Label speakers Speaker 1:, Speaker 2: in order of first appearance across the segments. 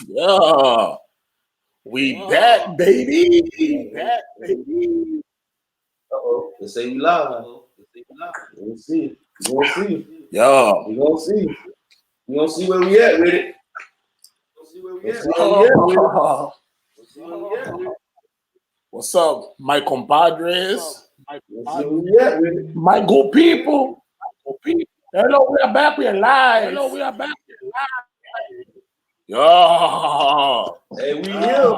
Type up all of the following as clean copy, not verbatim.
Speaker 1: Yeah. We back, baby. We back, baby.
Speaker 2: Uh-oh. They say we live. We'll see. We're gonna see.
Speaker 1: Yeah.
Speaker 2: We're gonna see. We're gonna see where we at with it.
Speaker 1: What's up, my compadres?
Speaker 2: We'll see where we at with it.
Speaker 1: My good people. Hello, we are back. We are live. Yeah.
Speaker 2: Hey, we here.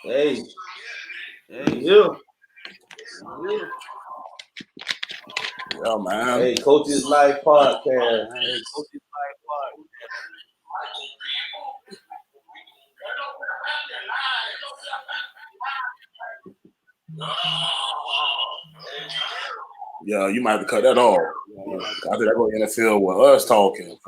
Speaker 2: Hey, we here.
Speaker 1: Yeah, man.
Speaker 2: Hey, Coach's Life Podcast.
Speaker 1: Yeah, you might have to cut that off. I think that go NFL with us talking.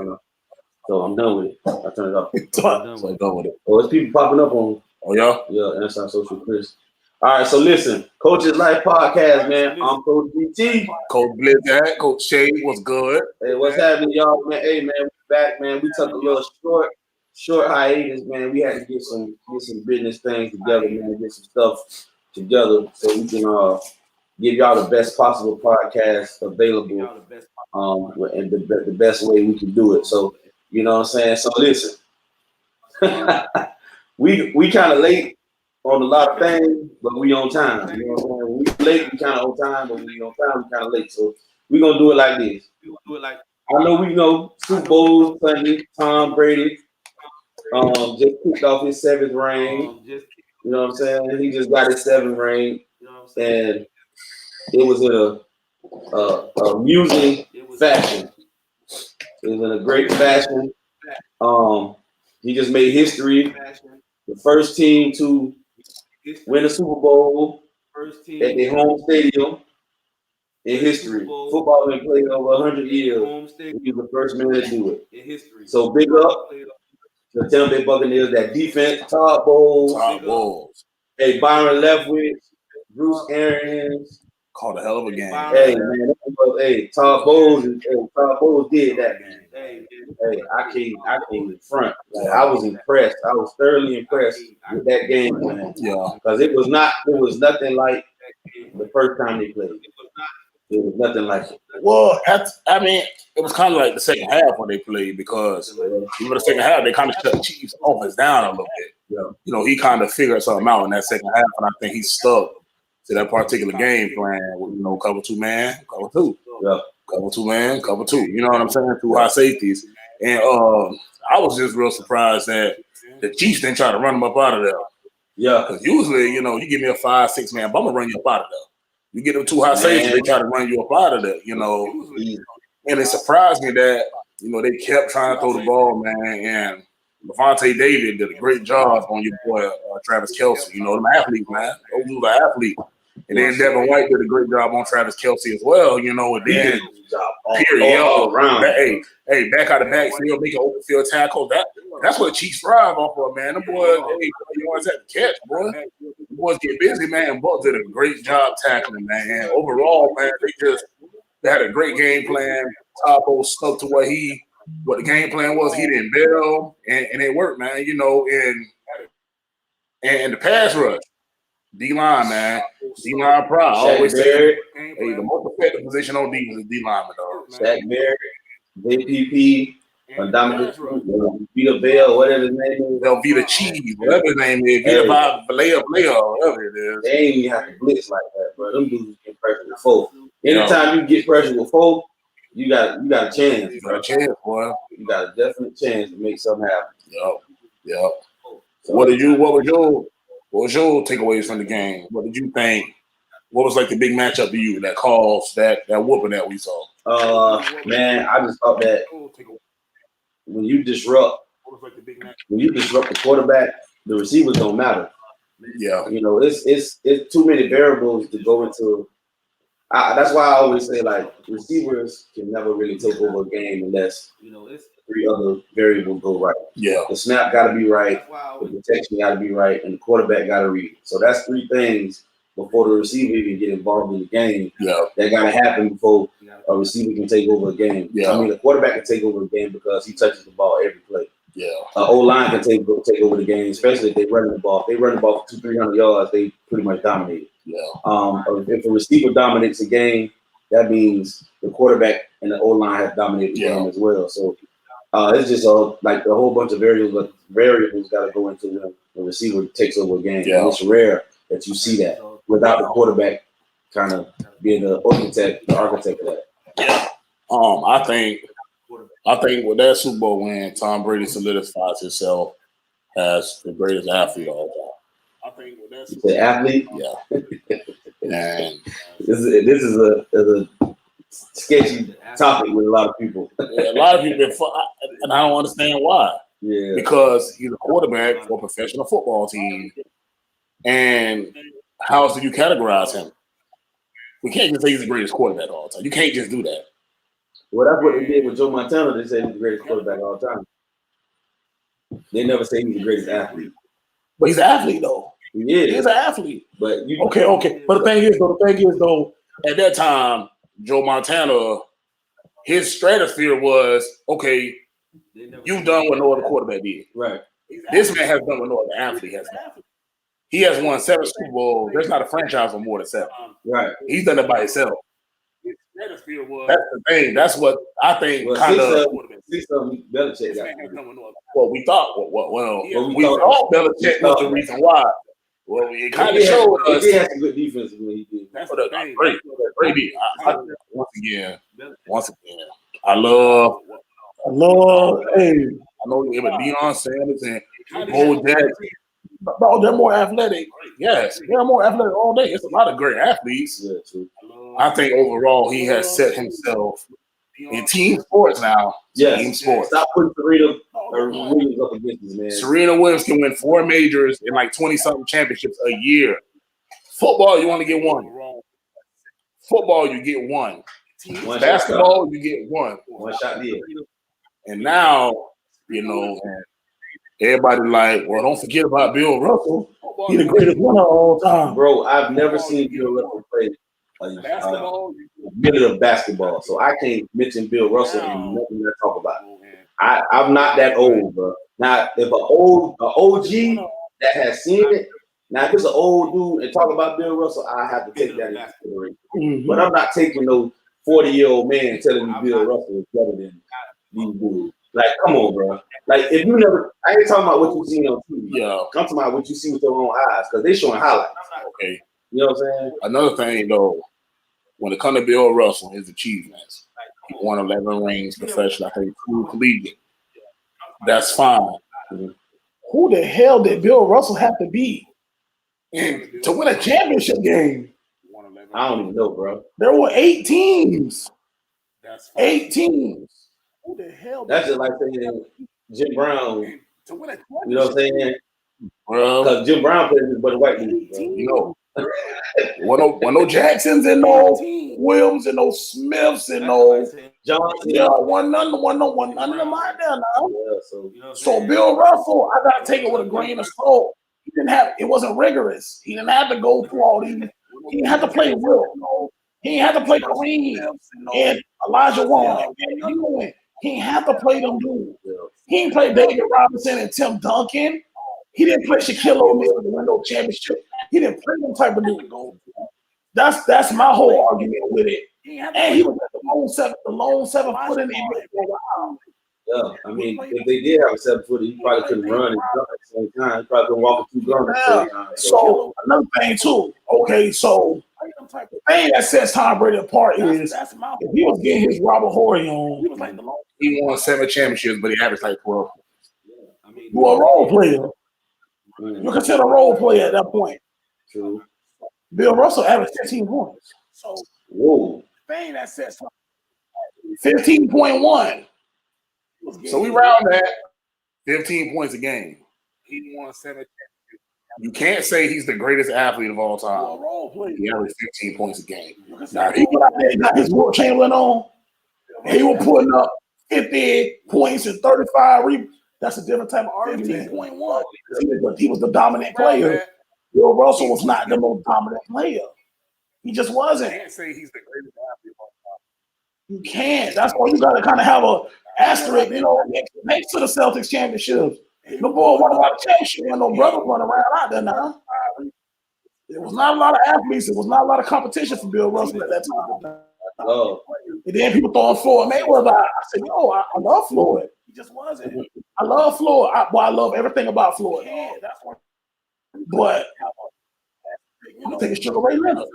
Speaker 2: So I'm done with it. I turn it off.
Speaker 1: So done with it.
Speaker 2: Oh, it's people popping up on.
Speaker 1: Oh yeah.
Speaker 2: Yeah, that's our social Chris. All right, so listen, Coach's Life Podcast, man. I'm Coach BT.
Speaker 1: Coach Blizzard, Coach Shay, what's good?
Speaker 2: Hey, what's happening, y'all, man? Hey, man, we back, man. We took a little short hiatus, man. We had to get some business things together, man. Get some stuff together so we can give y'all the best possible podcast available, and the best way we can do it. So, you know what I'm saying? So listen, we kind of late on a lot of things, but we on time. You know what I'm saying? We late, we kind of on time, but we on time, we kind of late. So we gonna do it like this. I know we know Super Bowl Sunday, Tom Brady just kicked off his 7th reign. You know what I'm saying? He just got his 7th reign, and it was in a amusing fashion. It was in a great fashion. He just made history. The first team to win a Super Bowl at their home stadium in history. Football been played over 100 years. He was the first man to do it. So big up the Tampa Bay Buccaneers. That defense, Todd Bowles. Hey, Byron Leftwich, Bruce Arians.
Speaker 1: Called a hell of a game.
Speaker 2: Hey, man. Todd Bowles did that, man. Hey, I came in front. Like, I was impressed. I was thoroughly impressed with that game plan.
Speaker 1: Yeah.
Speaker 2: Because it was nothing like the first time they played. It was nothing like it.
Speaker 1: Well, it was kind of like the second half when they played because the second half they kind of shut the Chiefs' offense down a little bit.
Speaker 2: Yeah.
Speaker 1: You know, he kind of figured something out in that second half, and I think he stuck to that particular game plan with, you know, cover 2 man, cover 2.
Speaker 2: Yeah.
Speaker 1: Cover 2 man, cover 2. You know what I'm saying? 2 high safeties. And I was just real surprised that the Chiefs didn't try to run him up out of there.
Speaker 2: Yeah.
Speaker 1: Because usually, you know, you give me a 5-6 man, but I'm going to run you up out of there. You get them 2 high safeties, they try to run you up out of there, you know. And it surprised me that, you know, they kept trying to throw the ball, man. And Levante David did a great job on your boy, Travis Kelce. You know, them athletes, man. Those dudes are athletes. And then Devin White did a great job on Travis Kelce as well, you know. And then, all around. Hey, back out of the backfield, making open field tackles. That's what Chiefs thrive off of, man. Them boys, you always have to catch, boy. The boys get busy, man. And Buck did a great job tackling, man. And overall, man, they had a great game plan. Topo stuck to what the game plan was. He didn't bail, and it worked, man. You know, and the pass rush. D-line, man. D-line pride. I always say, hey, the most effective position on D is D-lineman, dog.
Speaker 2: Shaq Barrett, JPP, Dominic Vita Bell, whatever his name is.
Speaker 1: They'll be the cheese, whatever his name is. Vita Valea, whatever it is.
Speaker 2: They ain't even have to blitz like that, bro. Them dudes get pressure with 4. Anytime you get pressure with 4, you got a chance.
Speaker 1: You got a chance, boy.
Speaker 2: You got a definite chance to make something happen.
Speaker 1: Yep. So what was your takeaways from the game? What did you think? What was like the big matchup to you that caused that whooping that we saw?
Speaker 2: Man, I just thought that when you disrupt the quarterback, the receivers don't matter.
Speaker 1: Yeah,
Speaker 2: you know, it's too many variables to go into. That's why I always say, like, receivers can never really take over a game unless, you know, it's 3 other variables go right.
Speaker 1: Yeah,
Speaker 2: the snap got to be right, the protection got to be right, and the quarterback got to read. So that's 3 things before the receiver even get involved in the game.
Speaker 1: Yeah.
Speaker 2: That got to happen before a receiver can take over a game.
Speaker 1: Yeah.
Speaker 2: I mean, a quarterback can take over a game because he touches the ball every play.
Speaker 1: Yeah.
Speaker 2: O-line can take over the game, especially if they run the ball. If they run the ball for 200-300 yards, they pretty much dominate it.
Speaker 1: Yeah.
Speaker 2: If a receiver dominates a game, that means the quarterback and the O-line have dominated the game as well. So it's just like a whole bunch of variables got to go into when the receiver takes over a game.
Speaker 1: Yeah.
Speaker 2: And it's rare that you see that without the quarterback kind of being the architect of that.
Speaker 1: Yeah. I think with that Super Bowl win, Tom Brady solidifies himself as the greatest athlete of all time. I think with that
Speaker 2: the athlete,
Speaker 1: and
Speaker 2: this is a sketchy topic with a lot of people.
Speaker 1: A lot of people, and I don't understand why.
Speaker 2: Yeah,
Speaker 1: because he's a quarterback for a professional football team, and how else do you categorize him? We can't just say he's the greatest quarterback all the time. You can't just do that.
Speaker 2: Well, that's what they did with Joe Montana. They said he's the greatest quarterback all the time. They never say he's the greatest athlete.
Speaker 1: But he's an athlete, though.
Speaker 2: He is.
Speaker 1: He's an athlete.
Speaker 2: But
Speaker 1: okay. But the thing is, though, at that time, Joe Montana, his stratosphere was, okay, you've done what no other quarterback did.
Speaker 2: Right.
Speaker 1: This man has done what no other athlete has done. He has won 7 Super Bowls. There's not a franchise with more than 7.
Speaker 2: Right.
Speaker 1: He's done it by himself. That's the thing. That's what I think kind of.
Speaker 2: 6 of them, Belichick got.
Speaker 1: Well, we thought. We thought Belichick was the reason why. Well, it kind of showed us.
Speaker 2: He had some good defense when he did.
Speaker 1: That's great. Once again, I love. Hey, I know you have Deion Sanders and Bo Jackson. Bro, they're more athletic. Yes, they're more athletic all day. It's a lot of great athletes.
Speaker 2: Yeah, true.
Speaker 1: I think overall he has set himself in team sports now.
Speaker 2: Yes.
Speaker 1: Team sports.
Speaker 2: Stop putting Serena Williams up against this, man.
Speaker 1: Serena Williams can win 4 majors and like 20-something championships a year. Football, you only get 1. Football, you get 1. Basketball, you get 1.
Speaker 2: One shot deal.
Speaker 1: And now, everybody like, well, don't forget about Bill Russell. He's the greatest winner of all time.
Speaker 2: Bro, I've never seen Bill Russell play a minute of basketball. So I can't mention Bill Russell and nothing to talk about. I'm not that old, bro. Now, if an OG that has seen it, now if it's an old dude and talk about Bill Russell, I have to take that into consideration. Mm-hmm. But I'm not taking no 40-year-old man telling me Bill Russell is better than these dudes. Like, come on, bro. Like, if you never, I ain't talking about what you seen on TV.
Speaker 1: Yeah.
Speaker 2: I'm talking about what you see with your own eyes, because they showing highlights.
Speaker 1: Okay.
Speaker 2: You know what I'm saying?
Speaker 1: Another thing, though, when it comes to Bill Russell, his achievements, he won 11 rings professional, I think 2 collegiate. That's fine. Mm-hmm. Who the hell did Bill Russell have to be to win a championship game?
Speaker 2: I don't even know, bro.
Speaker 1: There were 8 teams. 8 teams. Who the hell?
Speaker 2: That's just like saying Jim Brown. You know what I'm saying? Because Jim Brown played with a bunch of white people.
Speaker 1: One no Jacksons and no Williams and no Smiths and no
Speaker 2: Johnson.
Speaker 1: Yeah, one none of them out there now. Yeah, so Bill Russell, I gotta take it with a grain of salt. It wasn't rigorous. He didn't have to go through all these. He didn't have to play Will. He didn't have to play Kareem and Elijah Warren. He didn't have to play them dudes. He didn't play David Robinson and Tim Duncan. He didn't play Shaquille O'Neal to win no championship. He didn't play them type of dudes. That's my whole argument with it. And he was the lone 7 foot in the NBA for a while.
Speaker 2: Yeah, I mean, if they did have a 7 footer, he probably couldn't run and jump at the same time. He probably couldn't walk 2 guns at the same time.
Speaker 1: So another thing too. Okay, so the thing that sets Tom Brady apart is if he was getting his Robert Horry on, he won 7 championships, but he averaged like 12. You a role player. You consider a role player at that point.
Speaker 2: True.
Speaker 1: Bill Russell averaged 15 points. So
Speaker 2: whoa.
Speaker 1: Thing that sets 15.1. So we round that 15 points a game. He won 7 championships. You can't say he's the greatest athlete of all time. He averaged 15 points a game. Now, if he got out there and got his Wilt Chamberlain on, he was putting up 50 points and 35 rebounds. That's a different type of argument. 15.1. He was the dominant player.
Speaker 3: Bill Russell was not the most dominant player. He just wasn't.
Speaker 1: I can't say he's the greatest athlete of all time.
Speaker 3: You can't. That's why you got to kind of have a asterisk, next to the Celtics championships. The boy won a lot of championships. There no brothers running around out there now. There was not a lot of athletes. There was not a lot of competition for Bill Russell at that time. And then people throwing Floyd Mayweather. I said, yo, I love Floyd. He just wasn't. I love Floyd. I love everything about Floyd. But I'm taking Sugar Ray Leonard.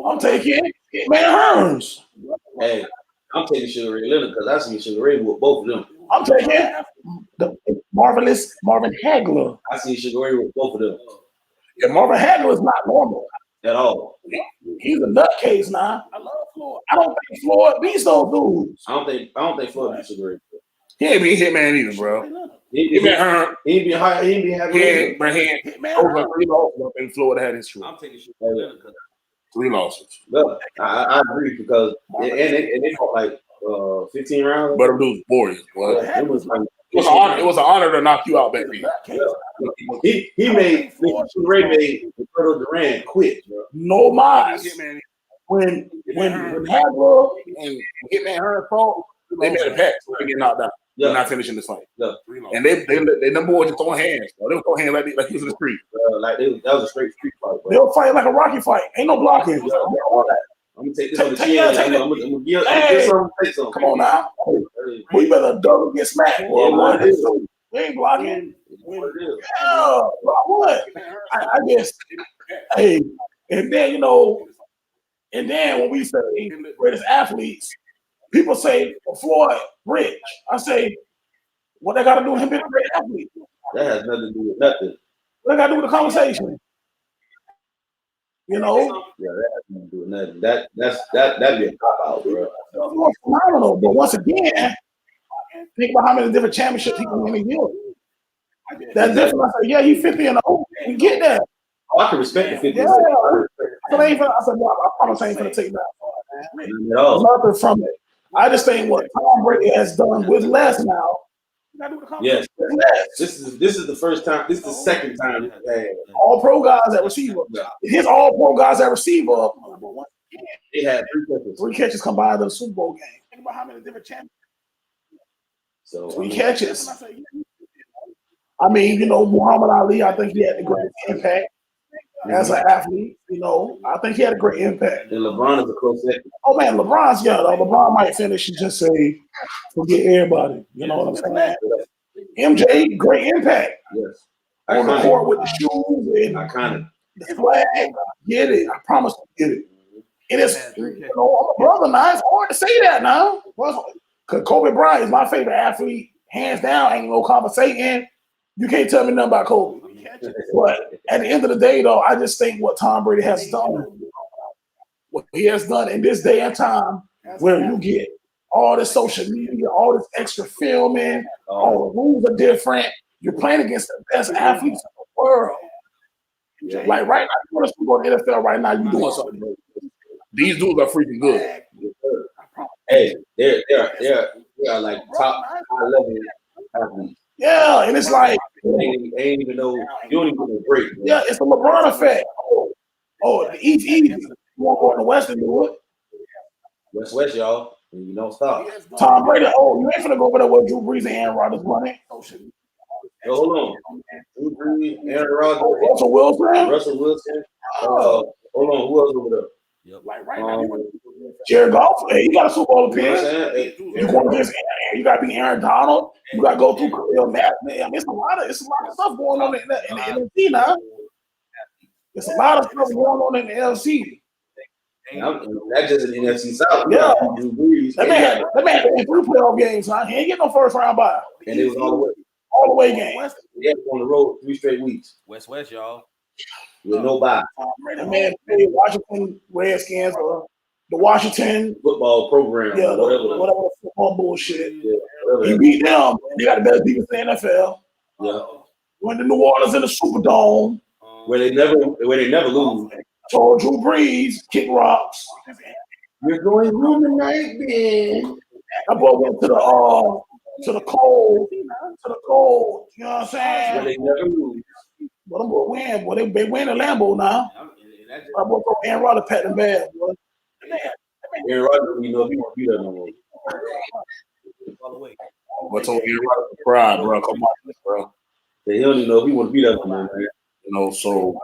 Speaker 3: I'm taking Man Hearns.
Speaker 2: Hey, I'm taking Sugar Ray Leonard because I seen Sugar Ray with both of them.
Speaker 3: I'm taking the marvelous Marvin Hagler.
Speaker 2: I seen Sugar Ray with both of them.
Speaker 3: Yeah, Marvin Hagler is not normal
Speaker 2: at all.
Speaker 3: He's a nutcase now. I love Floyd. I don't think Floyd beats those dudes.
Speaker 2: I don't think Floyd beats Sugar Ray.
Speaker 1: He ain't be Hitman either, bro.
Speaker 2: He ain't be high. He ain't be having.
Speaker 1: Over 3 losses in Florida had his true.
Speaker 2: I'm taking Sugar Ray Leonard because
Speaker 1: 3 losses.
Speaker 2: Look, I agree because they fought like 15 rounds.
Speaker 1: But it was Warriors. It was an honor to knock you out back then.
Speaker 2: He made Ray made Roberto Duran quit. Bro.
Speaker 3: No mas. When Hagler
Speaker 1: and Hitman Hearns fought, they made a pact so they get knocked out. Yeah. They're not finishing this fight. Yeah. And they number one just throwing hands. Bro. They were throwing hands like he was in the street.
Speaker 2: That was a straight street fight. Bro.
Speaker 3: They were fighting like a Rocky fight. Ain't no blocking.
Speaker 2: Yeah. I'm gonna take this on the chin. I'm gonna give some.
Speaker 3: Come on now. We better double get smacked. We ain't blocking. Yeah, what? I guess. Hey, and then when we say greatest athletes, people say Floyd rich. I say, what they got to do with him being a great athlete?
Speaker 2: That has nothing to do with nothing.
Speaker 3: What they got to do with the conversation?
Speaker 2: Yeah, that has nothing to do with nothing. That'd be a cop out, bro.
Speaker 3: It phenomenal, but once again, think about how many different championships he can win a year. That's different. I said, yeah, he's 50 and old. We get that.
Speaker 2: Oh, I can respect the 50.
Speaker 3: Yeah. I said, no, I promise I ain't gonna take that. Nothing from it. I just think what Tom Brady has done with less now.
Speaker 2: Yes. This is the first time. This is the second time.
Speaker 3: All pro guys at receiver. His all pro guys at receiver.
Speaker 2: They had
Speaker 3: 3 catches combined in the Super Bowl game. Think about how many different champions.
Speaker 2: So
Speaker 3: 3 catches. I mean, Muhammad Ali, I think he had the greatest impact as an athlete. I think he had a great impact.
Speaker 2: And LeBron is a close second.
Speaker 3: Oh, man, LeBron's young. LeBron might finish and just say, forget everybody. You know what I'm saying? MJ, great impact.
Speaker 2: Yes.
Speaker 3: On the court with the shoes and the flag. Get it. I promise to get it. It is, I'm a brother now. It's hard to say that now. Because Kobe Bryant is my favorite athlete. Hands down, ain't no conversating. You can't tell me nothing about Kobe. But at the end of the day, though, I just think what Tom Brady has done, what he has done in this day and time, where you get all this social media, all this extra filming, all the rules are different. You're playing against the best athletes in the world. Like right now, you want to go to the NFL right now, you're doing something.
Speaker 1: These dudes are freaking good.
Speaker 2: Hey, they're like top high level athletes.
Speaker 3: Yeah, and it's like
Speaker 2: ain't even know you don't even know break.
Speaker 3: Yeah, it's the LeBron effect. Oh, the East easy. You won't go in the West and do it.
Speaker 2: West, y'all. And you don't stop.
Speaker 3: Tom Brady. Oh, you ain't finna go over there with Drew Brees and Aaron Rodgers running.
Speaker 2: Yo, hold on. Drew Brees, Aaron Rodgers,
Speaker 3: Russell Wilson.
Speaker 2: Hold on, who else over there?
Speaker 3: Yep. Like right now, Jared Goff. Hey, you got a Super Bowl appearance. You going against Aaron? You got to be Aaron Donald. You got to go through Khalil Mack. Man, I mean, it's a lot of stuff going on in the NFC now. There's a lot of stuff going on in the NFC.
Speaker 2: That's just in the NFC South.
Speaker 3: Yeah, that man had 3 playoff games. Huh? He ain't get no first round bye.
Speaker 2: And it was
Speaker 3: all the way game.
Speaker 2: Yeah, on the road 3 straight weeks.
Speaker 4: West, y'all.
Speaker 2: With no bye.
Speaker 3: That man played Washington Redskins or the Washington
Speaker 2: football program.
Speaker 3: Yeah, whatever football bullshit. Yeah, he beat them. They got the best defense in the NFL.
Speaker 2: Yeah.
Speaker 3: Went to New Orleans in the Superdome.
Speaker 2: Where they never lose.
Speaker 3: Told Drew Brees, kick rocks.
Speaker 2: You're going home tonight, man.
Speaker 3: That boy went to the cold. You know what I'm saying?
Speaker 2: Where they never lose.
Speaker 3: But them boy win, boy. They win the Lambo now. My boy told Aaron Rodgers pat them bad, boy.
Speaker 2: Aaron Rodgers, you know, he won't be there no more.
Speaker 1: But told Aaron Rodgers to cry, bro. Come on, bro.
Speaker 2: He don't even know if he want to be there no more, man.
Speaker 1: You know, so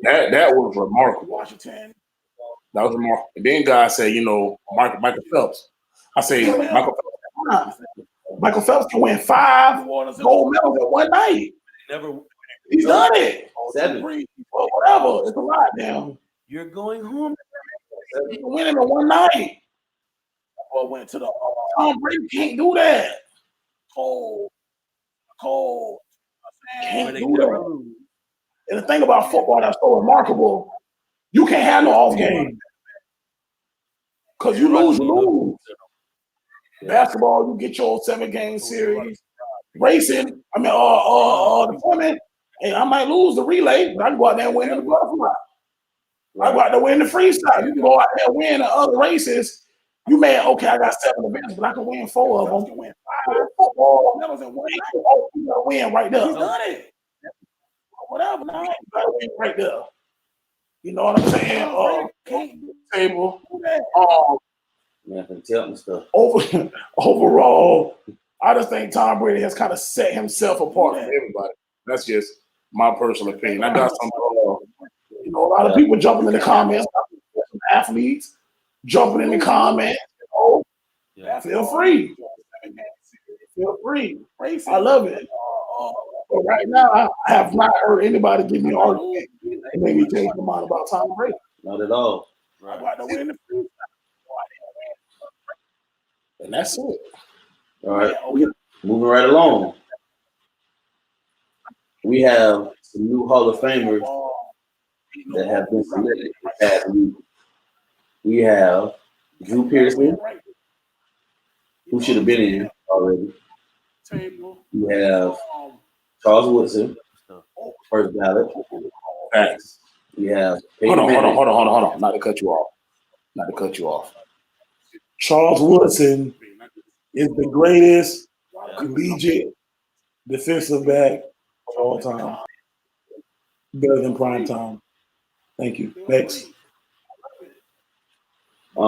Speaker 1: that was remarkable.
Speaker 3: Washington.
Speaker 1: That was remarkable. And then guys say, you know, Michael Phelps. I say Michael Phelps.
Speaker 3: Michael Phelps can win 5 gold medals in one night. He's done it.
Speaker 2: 7.
Speaker 3: Or whatever. It's a lot now.
Speaker 4: You're going home.
Speaker 3: You can win it in one night. Or went to the Tom Brady can't do that. Cold. Can't do that. And the thing about football that's so remarkable, you can't have no off game. Because you lose. Basketball, you get your 7-game series. Racing, the women, and I might lose the relay, but I can go out there and win in the butterfly. I go out there and win the freestyle. You can go out there and win the other races. You may, I got 7 events, but I can win 4 of them. I can win 5 football. That was in one night. Oh, you gotta win right there. He's done it. Whatever, now you gotta win right there. You know what I'm saying? Table.
Speaker 2: Man, tell me stuff.
Speaker 3: Overall, I just think Tom Brady has kind of set himself apart from everybody.
Speaker 1: That's just my personal opinion. I got some.
Speaker 3: A lot of people jumping in the comments. Some athletes jumping in the comments. Feel free. Feel free. I love it. But right now, I have not heard anybody give me an argument and maybe change my mind about Tom Brady.
Speaker 2: Not at all.
Speaker 3: Right. I got to win the freestyle.
Speaker 1: And that's it.
Speaker 2: All right. Moving right along. We have some new Hall of Famers that have been selected this past week. We have Drew Pearson, who should have been in already. We have Charles Woodson, first ballot.
Speaker 1: Thanks.
Speaker 2: We have
Speaker 1: Hold on. Not to cut you off.
Speaker 3: Charles Woodson is the greatest collegiate defensive back of all time. Better than prime time. Thank you. Next.
Speaker 2: I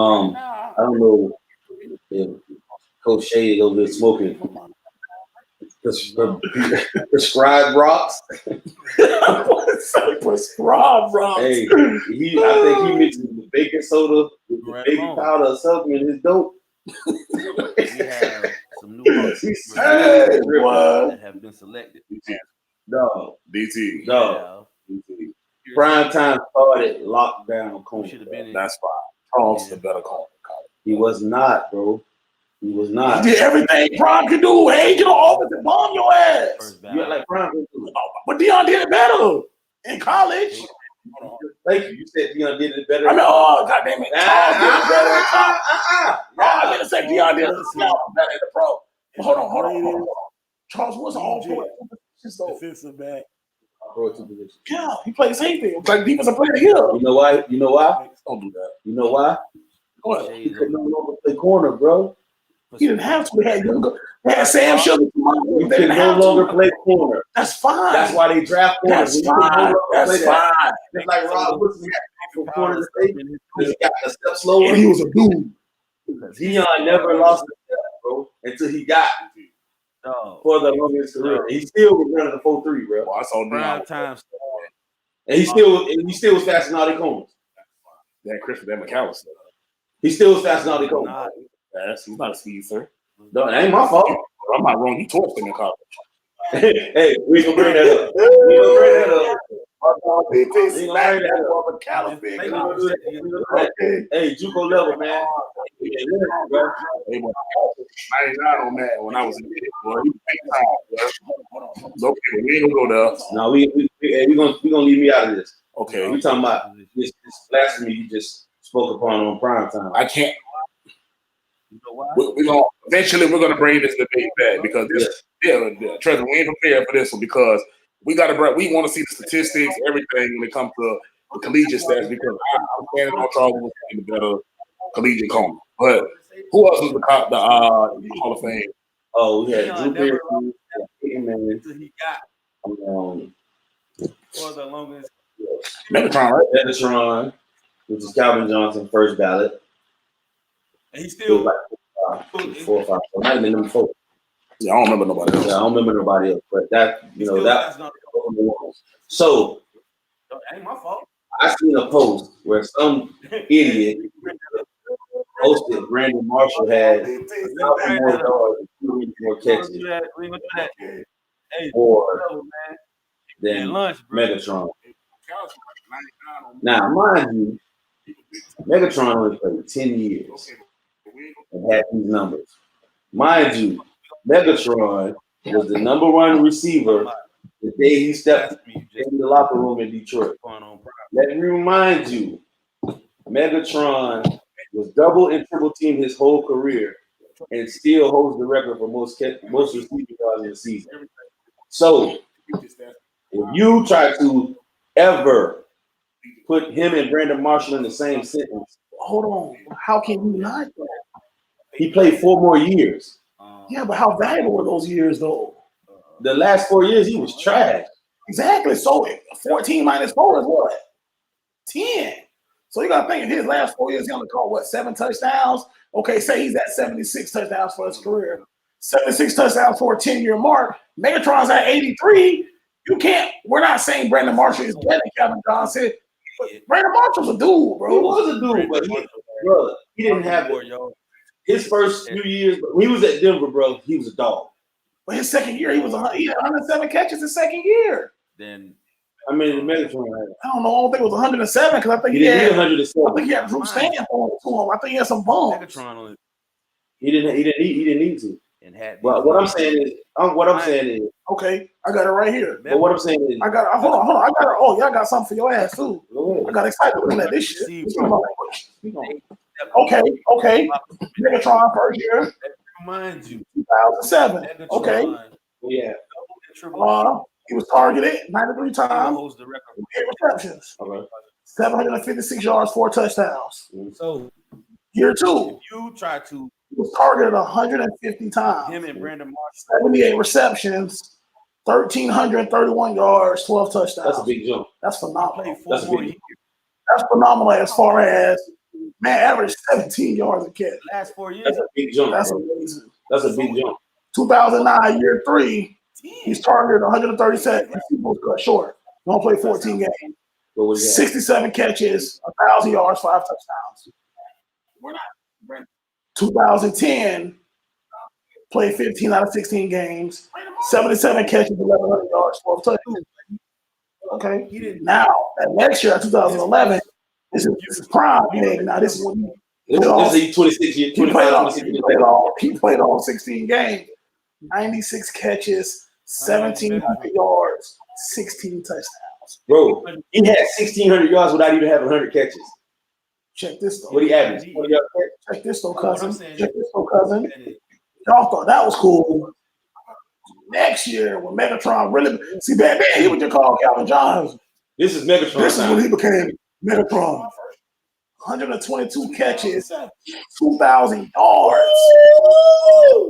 Speaker 2: don't know if Coach Shade over there smoking prescribed rocks.
Speaker 3: Prescribed rocks.
Speaker 2: Hey, I think he mixes the baking soda with the baking powder or something in his dope.
Speaker 4: We have some new hosts that have been selected.
Speaker 2: No,
Speaker 1: DT.
Speaker 2: No. Prime time started lockdown corner.
Speaker 1: That's fine. Charles is a better corner.
Speaker 2: He was not, bro. He was not.
Speaker 3: He did everything Prime could do. Hey, get on offense and bomb your ass.
Speaker 2: You like Prime could do.
Speaker 3: But Deion did it better in college.
Speaker 2: Thank you. You said Deion did it better.
Speaker 3: I mean, goddamn it. Charles did it better in college. I meant to say Deion did it better in the pro. Hold on. Charles was an all-pro defensive back. Yeah, he played safety. Like defensive player here.
Speaker 2: You know why?
Speaker 1: Don't do that.
Speaker 2: You know why?
Speaker 3: What?
Speaker 2: He could no longer play corner, bro.
Speaker 3: He didn't have to. They had Sam Sugar.
Speaker 2: He could no longer play corner.
Speaker 3: That's fine.
Speaker 2: That's why they draft corners.
Speaker 3: That's fine. That's fine.
Speaker 2: Just like Rob Wilson had from corner to safety. He got a step slower.
Speaker 3: And he was a dude.
Speaker 2: Deion never lost a step, bro, until he got for the longest career. He still was running the 4.3, bro.
Speaker 1: I saw
Speaker 4: Prime time.
Speaker 2: And he still was faster than all the corners.
Speaker 1: That McAllister.
Speaker 2: He still was faster than all the corners.
Speaker 1: He's not a speed, sir.
Speaker 2: No, it ain't my fault.
Speaker 1: I'm not wrong. You torched him in college.
Speaker 2: Hey, we gonna bring that up. Hey, JUCO level, man.
Speaker 1: I ain't got on that when I was a kid, boy. Okay, we ain't gonna go there.
Speaker 2: No, we gonna leave me out of this.
Speaker 1: Okay,
Speaker 2: we talking about this blasphemy you just spoke upon on prime time.
Speaker 1: I can't. We're gonna bring this debate back because Trevor, we ain't prepared for this one because we want to see the statistics, everything when it comes to the collegiate stats because I'm standing on Charles Woodson being the better collegiate corner. But who else was the Hall of Fame?
Speaker 2: Oh, we had Drew Pearson,
Speaker 4: For the longest.
Speaker 1: Megatron, right?
Speaker 2: Megatron, which is Calvin Johnson, first ballot.
Speaker 4: And he still
Speaker 2: like 4 or 5. It might have been number 4.
Speaker 1: Yeah, I don't remember nobody else.
Speaker 2: Yeah, I don't remember nobody else, but that that's not. So
Speaker 4: ain't my fault.
Speaker 2: I seen a post where some idiot posted Brandon Marshall had 1,000 more yards and 2 more catches more than Megatron. Now, mind you, Megatron only played 10 years and had these numbers. Mind you, Megatron was the number 1 receiver the day he stepped in the locker room in Detroit. Let me remind you, Megatron was double and triple teamed his whole career and still holds the record for most receiving yards in the season. So, if you try to ever put him and Brandon Marshall in the same sentence,
Speaker 3: hold on. How can you not?
Speaker 2: He played 4 more years.
Speaker 3: Yeah, but how valuable were those years, though?
Speaker 2: The last 4 years, he was trash.
Speaker 3: Exactly. So 14 minus 4 is what? 10. So you got to think, in his last 4 years, he only caught, what, 7 touchdowns? Okay, say he's at 76 touchdowns for his career. 76 touchdowns for a 10-year mark. Megatron's at 83. You can't. We're not saying Brandon Marshall is better than Calvin Johnson. But Brandon Marshall's a dude, bro.
Speaker 2: He was a dude, but he didn't have his first few years. When he was at Denver, bro, he was a dog.
Speaker 3: But his second year, he had 107 catches his second year.
Speaker 4: Then
Speaker 2: I mean, Megatron.
Speaker 3: I don't know. I don't think it was 107 because I think he had 107. I think he had Drew Stanton throwing to him. I think he had some bumps.
Speaker 4: Megatron
Speaker 2: he didn't need to.
Speaker 4: And had.
Speaker 2: But what I'm saying is,
Speaker 3: okay, I got it right here.
Speaker 2: But what I'm saying is,
Speaker 3: I got it. Hold on. I got it. Oh, y'all got something for your ass too. I got excited looking at this shit. Okay. Megatron first year.
Speaker 4: Mind you,
Speaker 3: 2007. Okay.
Speaker 2: Yeah.
Speaker 3: He was targeted 93 times.
Speaker 4: Holds the record.
Speaker 3: 8 receptions. 756 yards, 4 touchdowns.
Speaker 4: So
Speaker 3: year 2.
Speaker 4: If you try to.
Speaker 3: He was targeted 150 times.
Speaker 4: Him and Brandon Marshall.
Speaker 3: 78 receptions, 1,331 yards, 12 touchdowns.
Speaker 2: That's a big jump.
Speaker 3: That's phenomenal.
Speaker 2: That's a big jump.
Speaker 3: That's phenomenal as far as, man, average 17 yards a catch.
Speaker 4: Last 4 years.
Speaker 2: That's a big jump.
Speaker 3: That's amazing.
Speaker 2: That's a big jump.
Speaker 3: 2009, year 3, he's targeted 137. He was cut short. He only played 14 games. 67 catches, 1,000 yards, 5 touchdowns. We're not. 2010, played 15 out of 16 games, 77 catches, 1,100 yards, 12 touchdowns. Okay. Now, that next year, 2011, this is prime game. Now, this is when
Speaker 2: this is 26 years.
Speaker 3: He played all 16 games, 96 catches, 1,700 yards, 16 touchdowns.
Speaker 2: Bro, he had 1,600 yards without even having 100 catches.
Speaker 3: Check this though.
Speaker 2: What he averaged?
Speaker 3: Check this though, cousin. Y'all thought that was cool. Next year, when Megatron really see back then, he was just called Calvin Johnson.
Speaker 2: This is Megatron.
Speaker 3: This is when he became Megatron. 122 catches, 2,000 yards.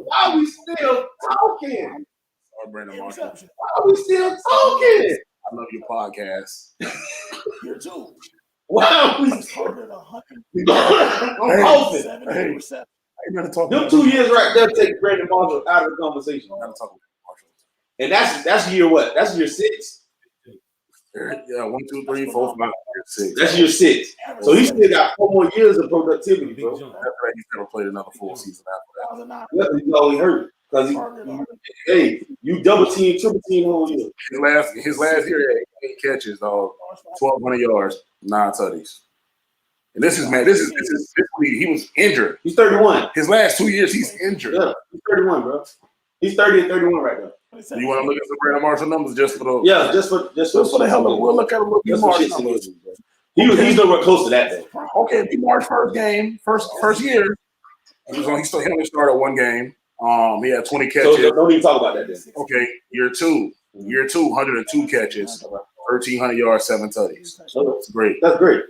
Speaker 2: Why are we still talking?
Speaker 1: Sorry, Brandon Marshall.
Speaker 2: Why are we still talking?
Speaker 1: I love your podcast.
Speaker 3: Year 2.
Speaker 2: Wow, we
Speaker 3: started 100.
Speaker 2: Them 2 years right there take Brandon Marshall out of the conversation. And that's year what? That's year 6.
Speaker 1: Yeah, 1, 2, 3, 4, 5, 6.
Speaker 2: That's year 6. So he still got 4 more years of productivity, bro.
Speaker 1: That's right. He's never played another full season after that.
Speaker 2: Yeah, he's always hurt because you double team, triple team whole year.
Speaker 1: His last year, he had 8 catches, dog, 1,200 yards, 9 tutties. And this is he was injured.
Speaker 2: He's 31.
Speaker 1: His last 2 years, he's injured.
Speaker 2: Yeah, he's 31, bro. He's 30 and 31 right now.
Speaker 1: You want to look at some Brandon Marshall numbers just for the?
Speaker 2: Yeah, just for the hell of it.
Speaker 3: We'll look at a little bit more numbers.
Speaker 2: He's nowhere close to that though.
Speaker 3: Okay, he March first game, first year.
Speaker 1: He only started 1 game. He had 20 catches.
Speaker 2: So don't even talk about that then.
Speaker 1: Okay, year 2, 102 catches, 1,300 yards, 7 tutties. That's great.
Speaker 2: That's great.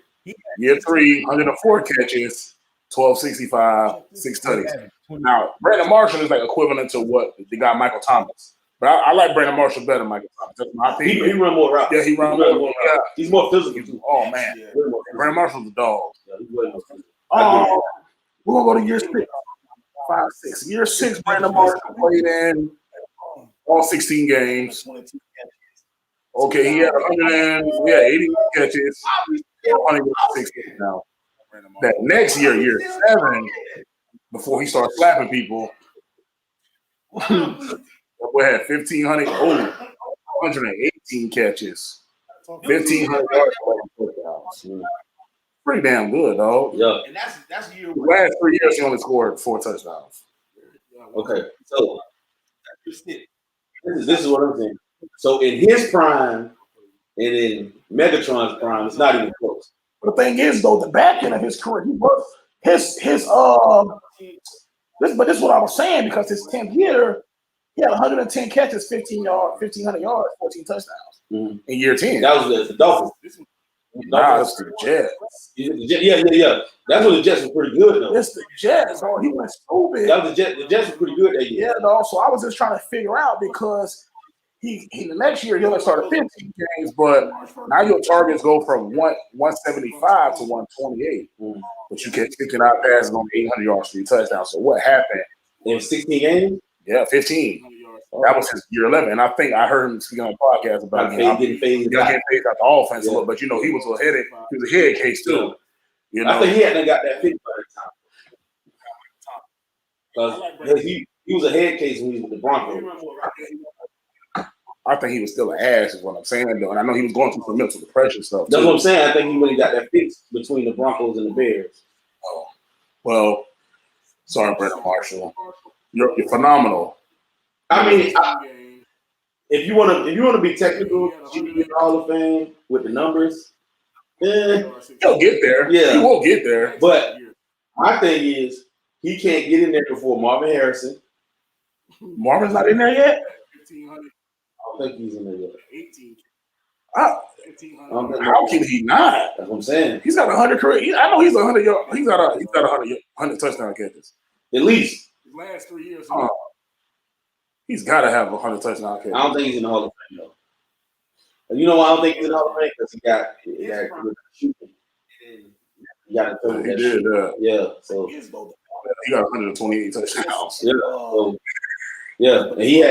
Speaker 1: Year 3, 104 catches, 1,265, 6 tutties. Now, Brandon Marshall is like equivalent to what the guy Michael Thomas. But I like Brandon Marshall better, Michael Thomas. That's my opinion.
Speaker 2: He run more routes.
Speaker 1: Yeah, he run more routes. Yeah.
Speaker 2: He's more physical too.
Speaker 1: Oh man, Brandon Marshall's a dog.
Speaker 2: Yeah, he's way more physical.
Speaker 3: We're gonna go to year 6, 5, 6. Year 6, Brandon Marshall played in all 16 games. Okay, he had 80 catches, 106 now. That next year, year 7, before he started slapping people, we had 118 catches, 1,500 yards, 11 touchdowns. Pretty damn good, dog.
Speaker 2: Yeah.
Speaker 4: And that's year
Speaker 1: The last 3 years, he only scored 4 touchdowns.
Speaker 2: Okay, so this is what I'm saying. So in his prime and in Megatron's prime, it's not even close.
Speaker 3: But the thing is, though, the back end of his career, he was this. But this is what I was saying, because his 10th year, he had 110 catches, 1,500 yards, 14 touchdowns
Speaker 2: Mm-hmm.
Speaker 1: In year 10.
Speaker 2: That was the Dolphins.
Speaker 1: Nah, it's the Jets.
Speaker 2: Yeah. That's when the Jets were pretty good, though.
Speaker 3: It's the Jets. Oh, he went stupid.
Speaker 2: That was the Jets were pretty good that year.
Speaker 3: Yeah, dog. So I was just trying to figure out, because he the next year he only started 15 games, but now your targets go from 175 to 128. But you catch 59 passes on 800 yards, 3 touchdowns. So what happened?
Speaker 2: In 16 games?
Speaker 1: Yeah, 15. That was his year 11. And I think I heard him speaking on a podcast about
Speaker 2: getting phased out
Speaker 1: the offense a little, but he was a head case too. You know?
Speaker 2: I think he hadn't got that fixed by the time. Because he was a head case when he was with the Broncos.
Speaker 1: I think he was still an ass, is what I'm saying, though. And I know he was going through some mental depression stuff.
Speaker 2: That's what I'm saying. I think he really got that fixed between the Broncos and the Bears.
Speaker 1: Oh. Well, sorry, Brandon Marshall. You're phenomenal.
Speaker 2: I mean, if you want to be technical, you can get the Hall of Fame with the numbers.
Speaker 1: He'll get there.
Speaker 2: Yeah,
Speaker 1: he will get there.
Speaker 2: But my thing is, he can't get in there before Marvin Harrison.
Speaker 3: Marvin's not in there yet.
Speaker 2: I don't think he's in there yet.
Speaker 1: How can he not?
Speaker 2: That's what I'm saying.
Speaker 3: He's got 100 career. I know he's 100 yards.
Speaker 1: He's got 100 touchdown catches.
Speaker 2: At least.
Speaker 1: Last 3 years. He's got to have 100 touchdown catches.
Speaker 2: I don't think he's in the Hall of Fame, though. And you know why I don't think he's in the Hall of Fame? Because he got shooting. He got a
Speaker 1: He did.
Speaker 2: Yeah. So
Speaker 1: he got 128 touchdowns.
Speaker 2: Yeah. So, yeah. And he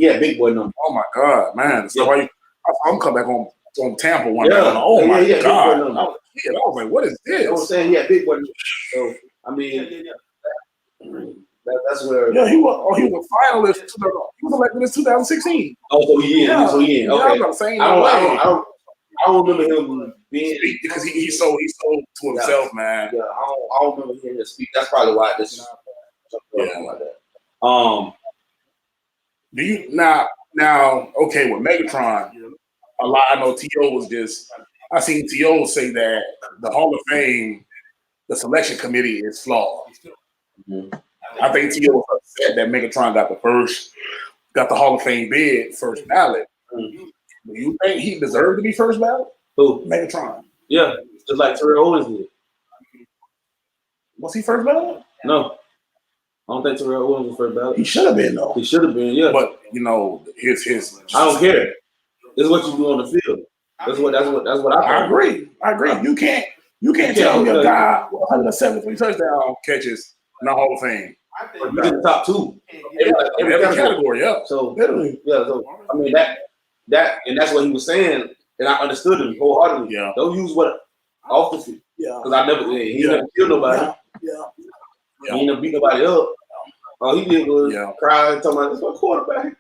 Speaker 2: had big boy numbers.
Speaker 1: Oh my God, man! So why I'm coming back on Tampa one
Speaker 2: day.
Speaker 1: Oh my God! I was like, what is this?
Speaker 2: You know what I'm saying? He had big boy numbers. So I mean, that's where.
Speaker 3: Yeah, he was a finalist. He was elected in 2016.
Speaker 2: Oh, so he is. So he is. Okay.
Speaker 3: Yeah,
Speaker 2: I don't remember him being
Speaker 1: because he's so to himself, man.
Speaker 2: Yeah, I don't remember hearing him speak. That's probably why this. Something like that.
Speaker 1: Do you now? Okay, with Megatron, a lot. I know T.O. was just. I seen T.O. say that the Hall of Fame, the selection committee is flawed. Mm-hmm. I think T.O. was upset that Megatron got the Hall of Fame bid, first ballot. Mm-hmm. Do you think he deserved to be first ballot?
Speaker 2: Who?
Speaker 1: Megatron.
Speaker 2: Yeah, just like Terrell Owens did.
Speaker 3: Was he first ballot?
Speaker 2: No. I don't think Terrell Owens was first ballot.
Speaker 3: He should have been, though.
Speaker 2: He should have been, yeah.
Speaker 1: But his.
Speaker 2: I don't care. This is what you do on the field. That's what I
Speaker 3: agree. You can't tell me a guy with 173 touchdown
Speaker 1: catches in the Hall of Fame.
Speaker 2: You get the top 2.
Speaker 1: Every category, yeah.
Speaker 2: So literally, yeah. So I mean that and that's what he was saying, and I understood him wholeheartedly.
Speaker 1: Yeah.
Speaker 2: Don't use what off the field.
Speaker 3: Yeah.
Speaker 2: Because he never killed nobody.
Speaker 3: Yeah.
Speaker 2: He never beat nobody up. All he did was cry and talk about this my quarterback.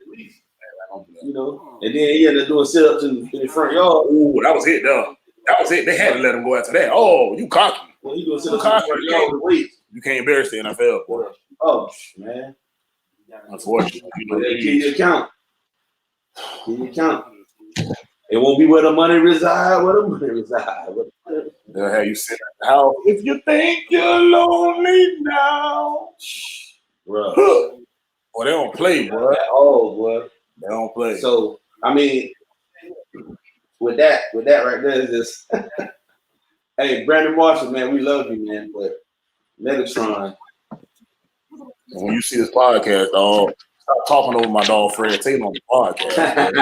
Speaker 2: You know, and then he ended up doing sit-ups in the front yard.
Speaker 1: Ooh, that was it, though. That was it. They had to let him go after that. Oh, you cocky.
Speaker 2: Well, he doing sit-ups in the front yard with weights.
Speaker 1: You can't embarrass the NFL, boy.
Speaker 2: Oh, man.
Speaker 1: Unfortunately.
Speaker 2: Keep your account. It won't be where the money reside,
Speaker 1: They'll have you sit at the house. If you think you're lonely now.
Speaker 2: Bro.
Speaker 1: Boy, they don't play, bro.
Speaker 2: Oh, boy.
Speaker 1: They don't play.
Speaker 2: So, I mean, with that right there is just hey, Brandon Marshall, man, we love you, man, but Megatron.
Speaker 1: When you see this podcast, dog, stop talking over my dog Fred Taylor on the podcast.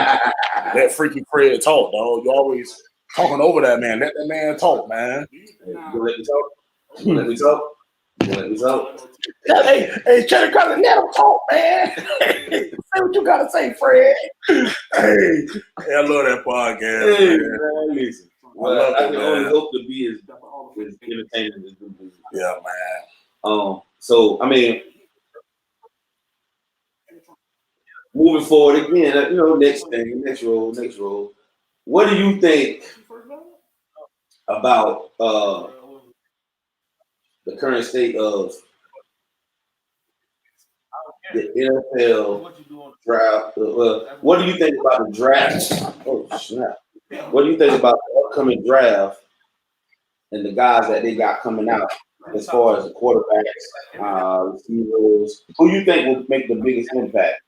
Speaker 1: Let freaky Fred talk, dog. You always talking over that man. Let that man talk, man.
Speaker 2: You let me talk. You let me talk. You let me talk.
Speaker 3: Hey, Cheddar Cousin, let him talk, man. Say what you gotta say, Fred.
Speaker 1: Hey, I love that podcast.
Speaker 2: Hey,
Speaker 1: man.
Speaker 2: listen.
Speaker 1: Well,
Speaker 2: I can only hope to be as entertaining as you do.
Speaker 1: Yeah, man.
Speaker 2: So I mean, moving forward again, next role. What do you think about the current state of the NFL draft? What do you think about the draft? Oh snap! What do you think about the upcoming draft and the guys that they got coming out as far as the quarterbacks, receivers? Who you think will make the biggest impact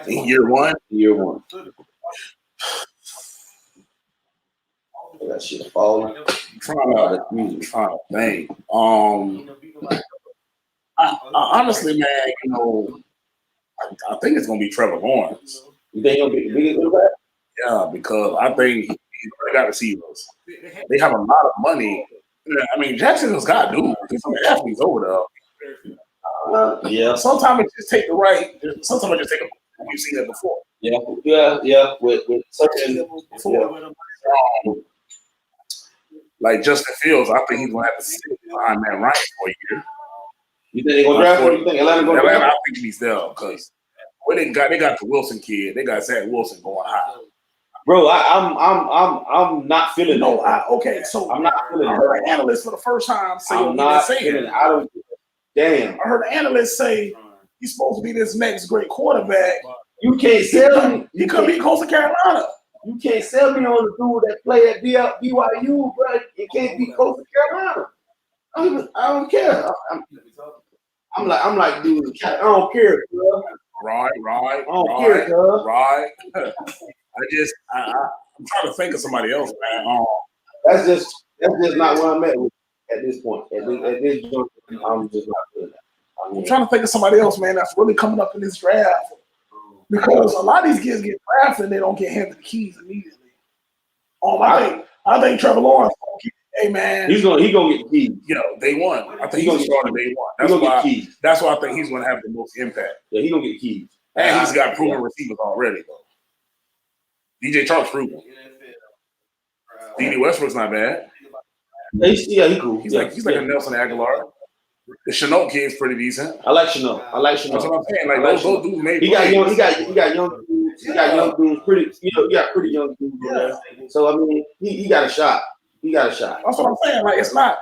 Speaker 1: In year one?
Speaker 2: Year one. That shit falling.
Speaker 1: Trying to think. Honestly, man, I think it's gonna be Trevor Lawrence.
Speaker 2: You think he'll be the biggest impact?
Speaker 1: Yeah, because I think they got receivers. They have a lot of money. I mean, Jacksonville's got dudes. There's some athletes over there.
Speaker 2: Yeah.
Speaker 1: Sometimes it just take the right. Sometimes it just take. We've seen that before.
Speaker 2: Yeah. With certain
Speaker 1: like Justin Fields, I think he's gonna have to sit behind Matt Ryan for a year.
Speaker 2: You think they're gonna draft him? You think Atlanta gonna draft him?
Speaker 1: I think he's there because they got the Wilson kid. They got Zach Wilson going high.
Speaker 2: Bro, I'm not feeling
Speaker 3: Okay, so
Speaker 2: I'm not feeling
Speaker 3: I heard an analyst for the first time say
Speaker 2: I'm not feeling it. I don't. Damn.
Speaker 3: I heard an analyst say he's supposed to be this next great quarterback.
Speaker 2: You can't sell me.
Speaker 3: He could be Coastal Carolina.
Speaker 2: You can't sell me on the dude that play at BYU, bro. It can't be Coastal Carolina. I don't care. I'm like, dude, I don't care, bro.
Speaker 1: Right.
Speaker 2: I don't care, bro.
Speaker 1: Right. I'm trying to think of somebody else, man.
Speaker 2: That's just not where I'm at with at this point. At this juncture, I'm just not feeling that.
Speaker 3: I'm trying to think of somebody else, man, that's really coming up in this draft. Because a lot of these kids get drafted and they don't get handed the keys immediately. I think Trevor Lawrence gonna keep it. Hey man.
Speaker 2: He gonna get the keys.
Speaker 1: Day one. I think he's starting day one. That's why I think he's gonna have the most impact.
Speaker 2: Yeah, he's gonna get the keys.
Speaker 1: And he's got proven receivers already though. DJ Chark's proven. D.D. Westbrook's not bad.
Speaker 2: Yeah, he's cool.
Speaker 1: He's like a Nelson Aguilar. The Chenault kid's pretty decent.
Speaker 2: I like Chenault. That's
Speaker 1: what I'm saying. Like those dudes made.
Speaker 2: He got young dudes. He got young dudes. He got pretty young dudes. Yeah. So I mean, he got a shot. That's
Speaker 1: what I'm saying. Like it's not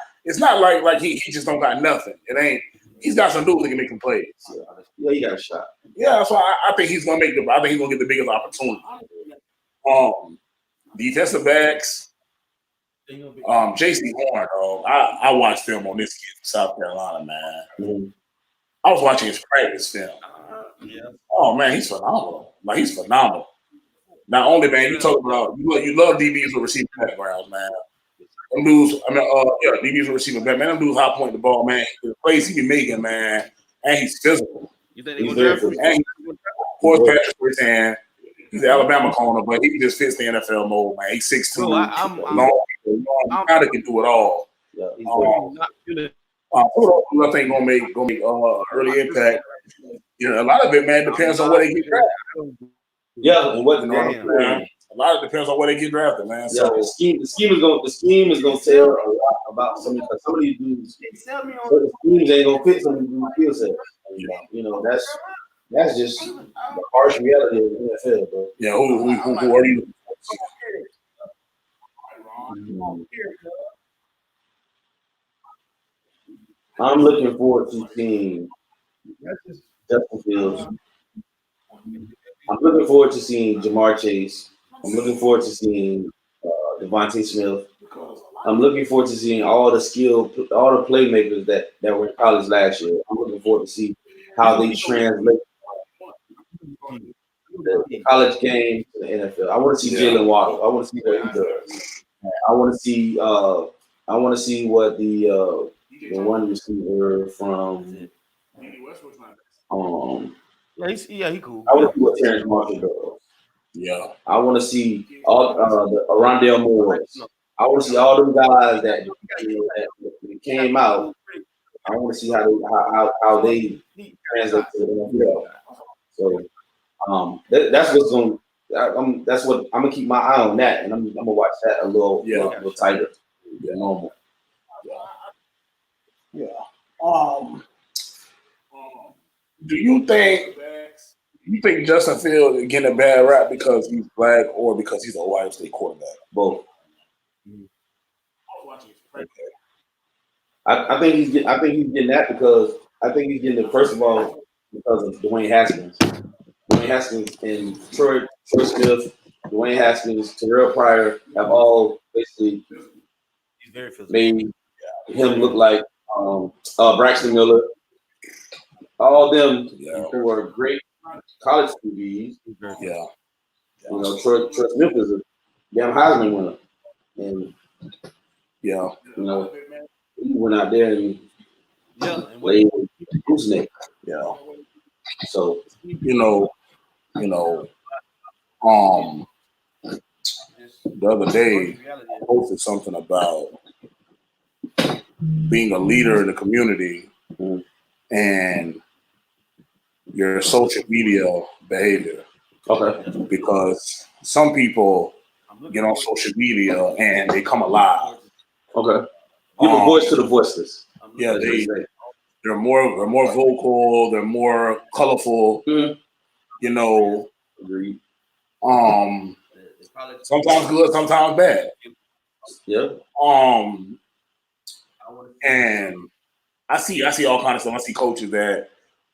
Speaker 1: like he just don't got nothing. It ain't. He's got some dudes that can make him plays.
Speaker 2: Yeah, he got a shot.
Speaker 1: Yeah, so I think he's gonna I think he's gonna get the biggest opportunity. Defensive backs. J.C. Horn, I watched film on this kid from South Carolina, man.
Speaker 2: Mm-hmm.
Speaker 1: I was watching his practice film. Oh man, he's phenomenal. Like he's phenomenal. Not only, man, you talk about you love DBs with receiving backgrounds, man. Them dudes, DBs with receiving back, man. Them dudes high point the ball, man. The plays he be making, man, and he's physical.
Speaker 4: You think he's draft him?
Speaker 1: Of course, Patrick Surtain. He's an Alabama corner, but he just fits the NFL mold, man. He's 6'2", long. Kind of can do it all.
Speaker 2: Yeah,
Speaker 1: I think gonna make early impact. A lot of it, man, depends on where they get drafted.
Speaker 2: Yeah, and what
Speaker 1: a lot of it depends on where they get drafted, man.
Speaker 2: So the scheme is gonna tell a lot about some of these dudes. So the schemes ain't gonna fit some of these skill sets. That's just the harsh reality of the NFL, bro.
Speaker 1: Yeah, who are you?
Speaker 2: I'm looking forward to seeing Justin Fields. I'm looking forward to seeing Jamar Chase. I'm looking forward to seeing Devontae Smith. I'm looking forward to seeing all the playmakers that were in college last year. I'm looking forward to see how they translate the college game to the NFL. I want to see Jalen Waddle. I want to see what he does. I want to see what the one receiver from
Speaker 4: he cool.
Speaker 2: I want to see what Terrence Marshall does.
Speaker 1: Yeah.
Speaker 2: I want to see all the Rondell Moores. I want to see all them guys that came out. I want to see how they translate to the NFL. So that's what's going. That's what I'm gonna keep my eye on that, and I'm gonna watch that a little tighter than normal.
Speaker 3: Yeah. Do you think Justin Fields is getting a bad rap because he's black or because he's a Ohio State quarterback?
Speaker 2: Both. I think he's getting that because I think he's getting it first of all because of Dwayne Haskins. Dwayne Haskins and Troy Smith, Dwayne Haskins, Terrell Pryor have all basically made him look like Braxton Miller. All of them who are great college QBs.
Speaker 1: Yeah.
Speaker 2: You know, Troy Smith is a damn Heisman winner. And
Speaker 1: yeah,
Speaker 2: you know, he went out there and played gooseneck.
Speaker 1: Yeah.
Speaker 2: So
Speaker 1: the other day I posted something about being a leader in the community and your social media behavior.
Speaker 2: Okay.
Speaker 1: Because some people get on social media and they come alive.
Speaker 2: Okay. Give a voice to the voiceless.
Speaker 1: Yeah, they're more vocal, they're more colorful.
Speaker 2: Mm-hmm.
Speaker 1: You know.
Speaker 2: Agreed.
Speaker 1: Sometimes good, sometimes bad.
Speaker 2: Yeah.
Speaker 1: And I see all kinds of stuff. I see coaches that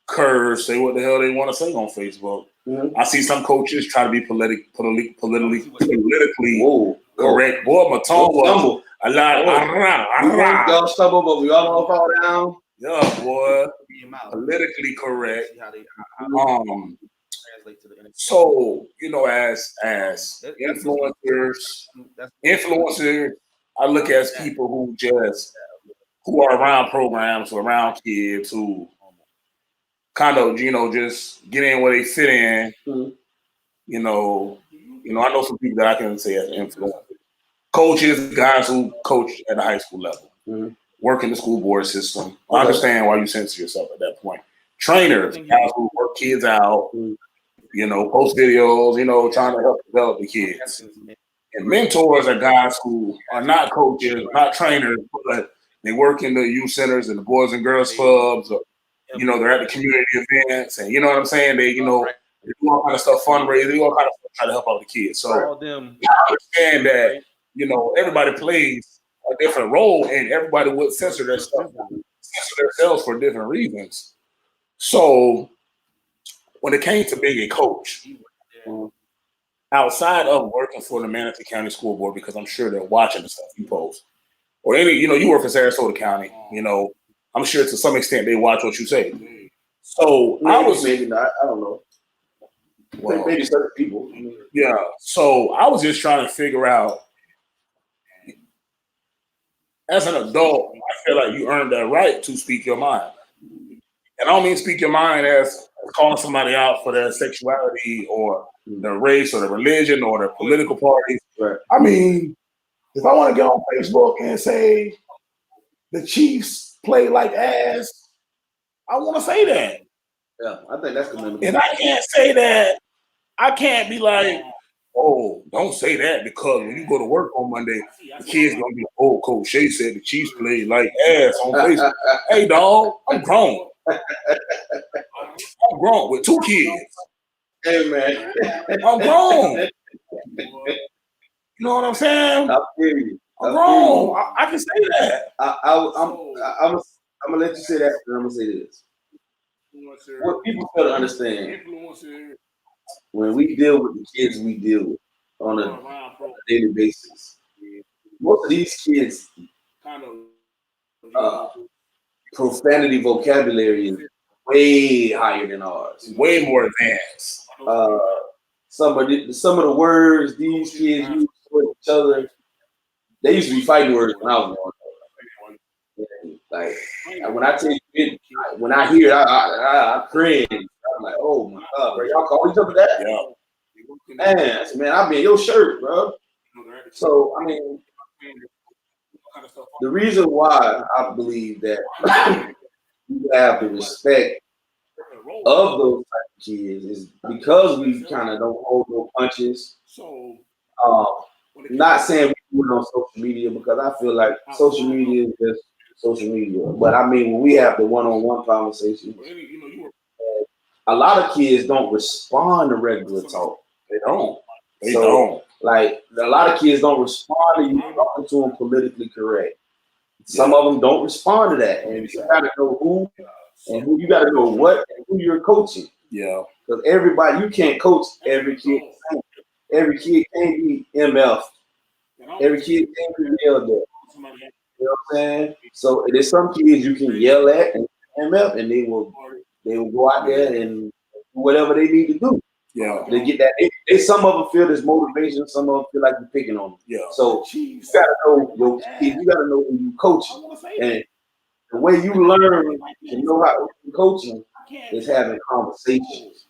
Speaker 1: curse, say what the hell they want to say on Facebook.
Speaker 2: Mm-hmm.
Speaker 1: I see some coaches try to be politically correct. Boy, my tongue was a lot.
Speaker 2: Y'all stumble, but we all gonna fall down.
Speaker 1: Yeah, boy. Politically correct. So, as influencers, I look at people who are around programs, who are around kids, who kind of, just get in where they fit in. Mm-hmm. I know some people that I can say as influencers. Coaches, guys who coach at the high school level, work in the school board system. I understand why you censor yourself at that point. Trainers, guys who work kids out, post videos, trying to help develop the kids. And mentors are guys who are not coaches, not trainers, but they work in the youth centers and the Boys and Girls Clubs, or, they're at the community events, and you know what I'm saying? They do all kind of stuff, fundraising, they do all kind of stuff, try to help out the kids. So I understand that, everybody plays a different role, and everybody would censor themselves for different reasons. So when it came to being a coach, outside of working for the Manatee County School Board, because I'm sure they're watching the stuff you post, or you work for Sarasota County, I'm sure to some extent they watch what you say. So
Speaker 2: maybe not. I don't know. Well, maybe certain people.
Speaker 1: Yeah. So I was just trying to figure out, as an adult, I feel like you earned that right to speak your mind. And I don't mean speak your mind as calling somebody out for their sexuality or their race or their religion or their political party.
Speaker 2: Right.
Speaker 3: I mean, if I want to get on Facebook and say the Chiefs play like ass, I want to say that.
Speaker 2: Yeah, I think that's commendable.
Speaker 3: And I can't say that. I can't be like,
Speaker 1: oh, don't say that, because when you go to work on Monday, the kids gonna be, oh, Coach Shay said the Chiefs play like ass on Facebook. Hey, dog, I'm grown. I'm grown with 2 kids.
Speaker 2: Hey, man.
Speaker 1: I'm grown. You know what I'm saying?
Speaker 2: I feel you.
Speaker 1: I'm grown. I can say that.
Speaker 2: I'm gonna let you say that, and I'm gonna say this. What people fail to understand, when we deal with the kids we deal with on a daily basis, most of these kids profanity vocabulary is way higher than ours.
Speaker 1: Way more advanced.
Speaker 2: Some of the words these kids use for each other, they used to be fighting words when I was growing up. Like when I tell you, when I hear it, I cringe. I'm like, oh my God, bro, y'all call each other that?
Speaker 1: Yeah.
Speaker 2: Man, I said, man, I'll be in your shirt, bro. So I mean, the reason why I believe that you have the respect of those type of kids is because we kind of don't hold no punches. Not saying we do it on social media because I feel like social media is just social media. But I mean, when we have the one-on-one conversation, a lot of kids don't respond to regular talk.
Speaker 1: They don't. They
Speaker 2: So,
Speaker 1: don't.
Speaker 2: Like a lot of kids don't respond to you talking to them politically correct. Some of them don't respond to that, and you got to know who and who you got to know what and who you're coaching.
Speaker 1: Yeah.
Speaker 2: Because everybody, you can't coach every kid. Every kid can't be MF. Every kid can't be yelled at. You know what I'm saying? So there's some kids you can yell at and MF, and they will go out there and do whatever they need to do.
Speaker 1: Yeah.
Speaker 2: They get that. Some of them feel this motivation. Some of them feel like you're picking on them.
Speaker 1: Yeah.
Speaker 2: So you gotta know your kids. You gotta know who you coach, and the way you learn to know how to coach them is having conversations.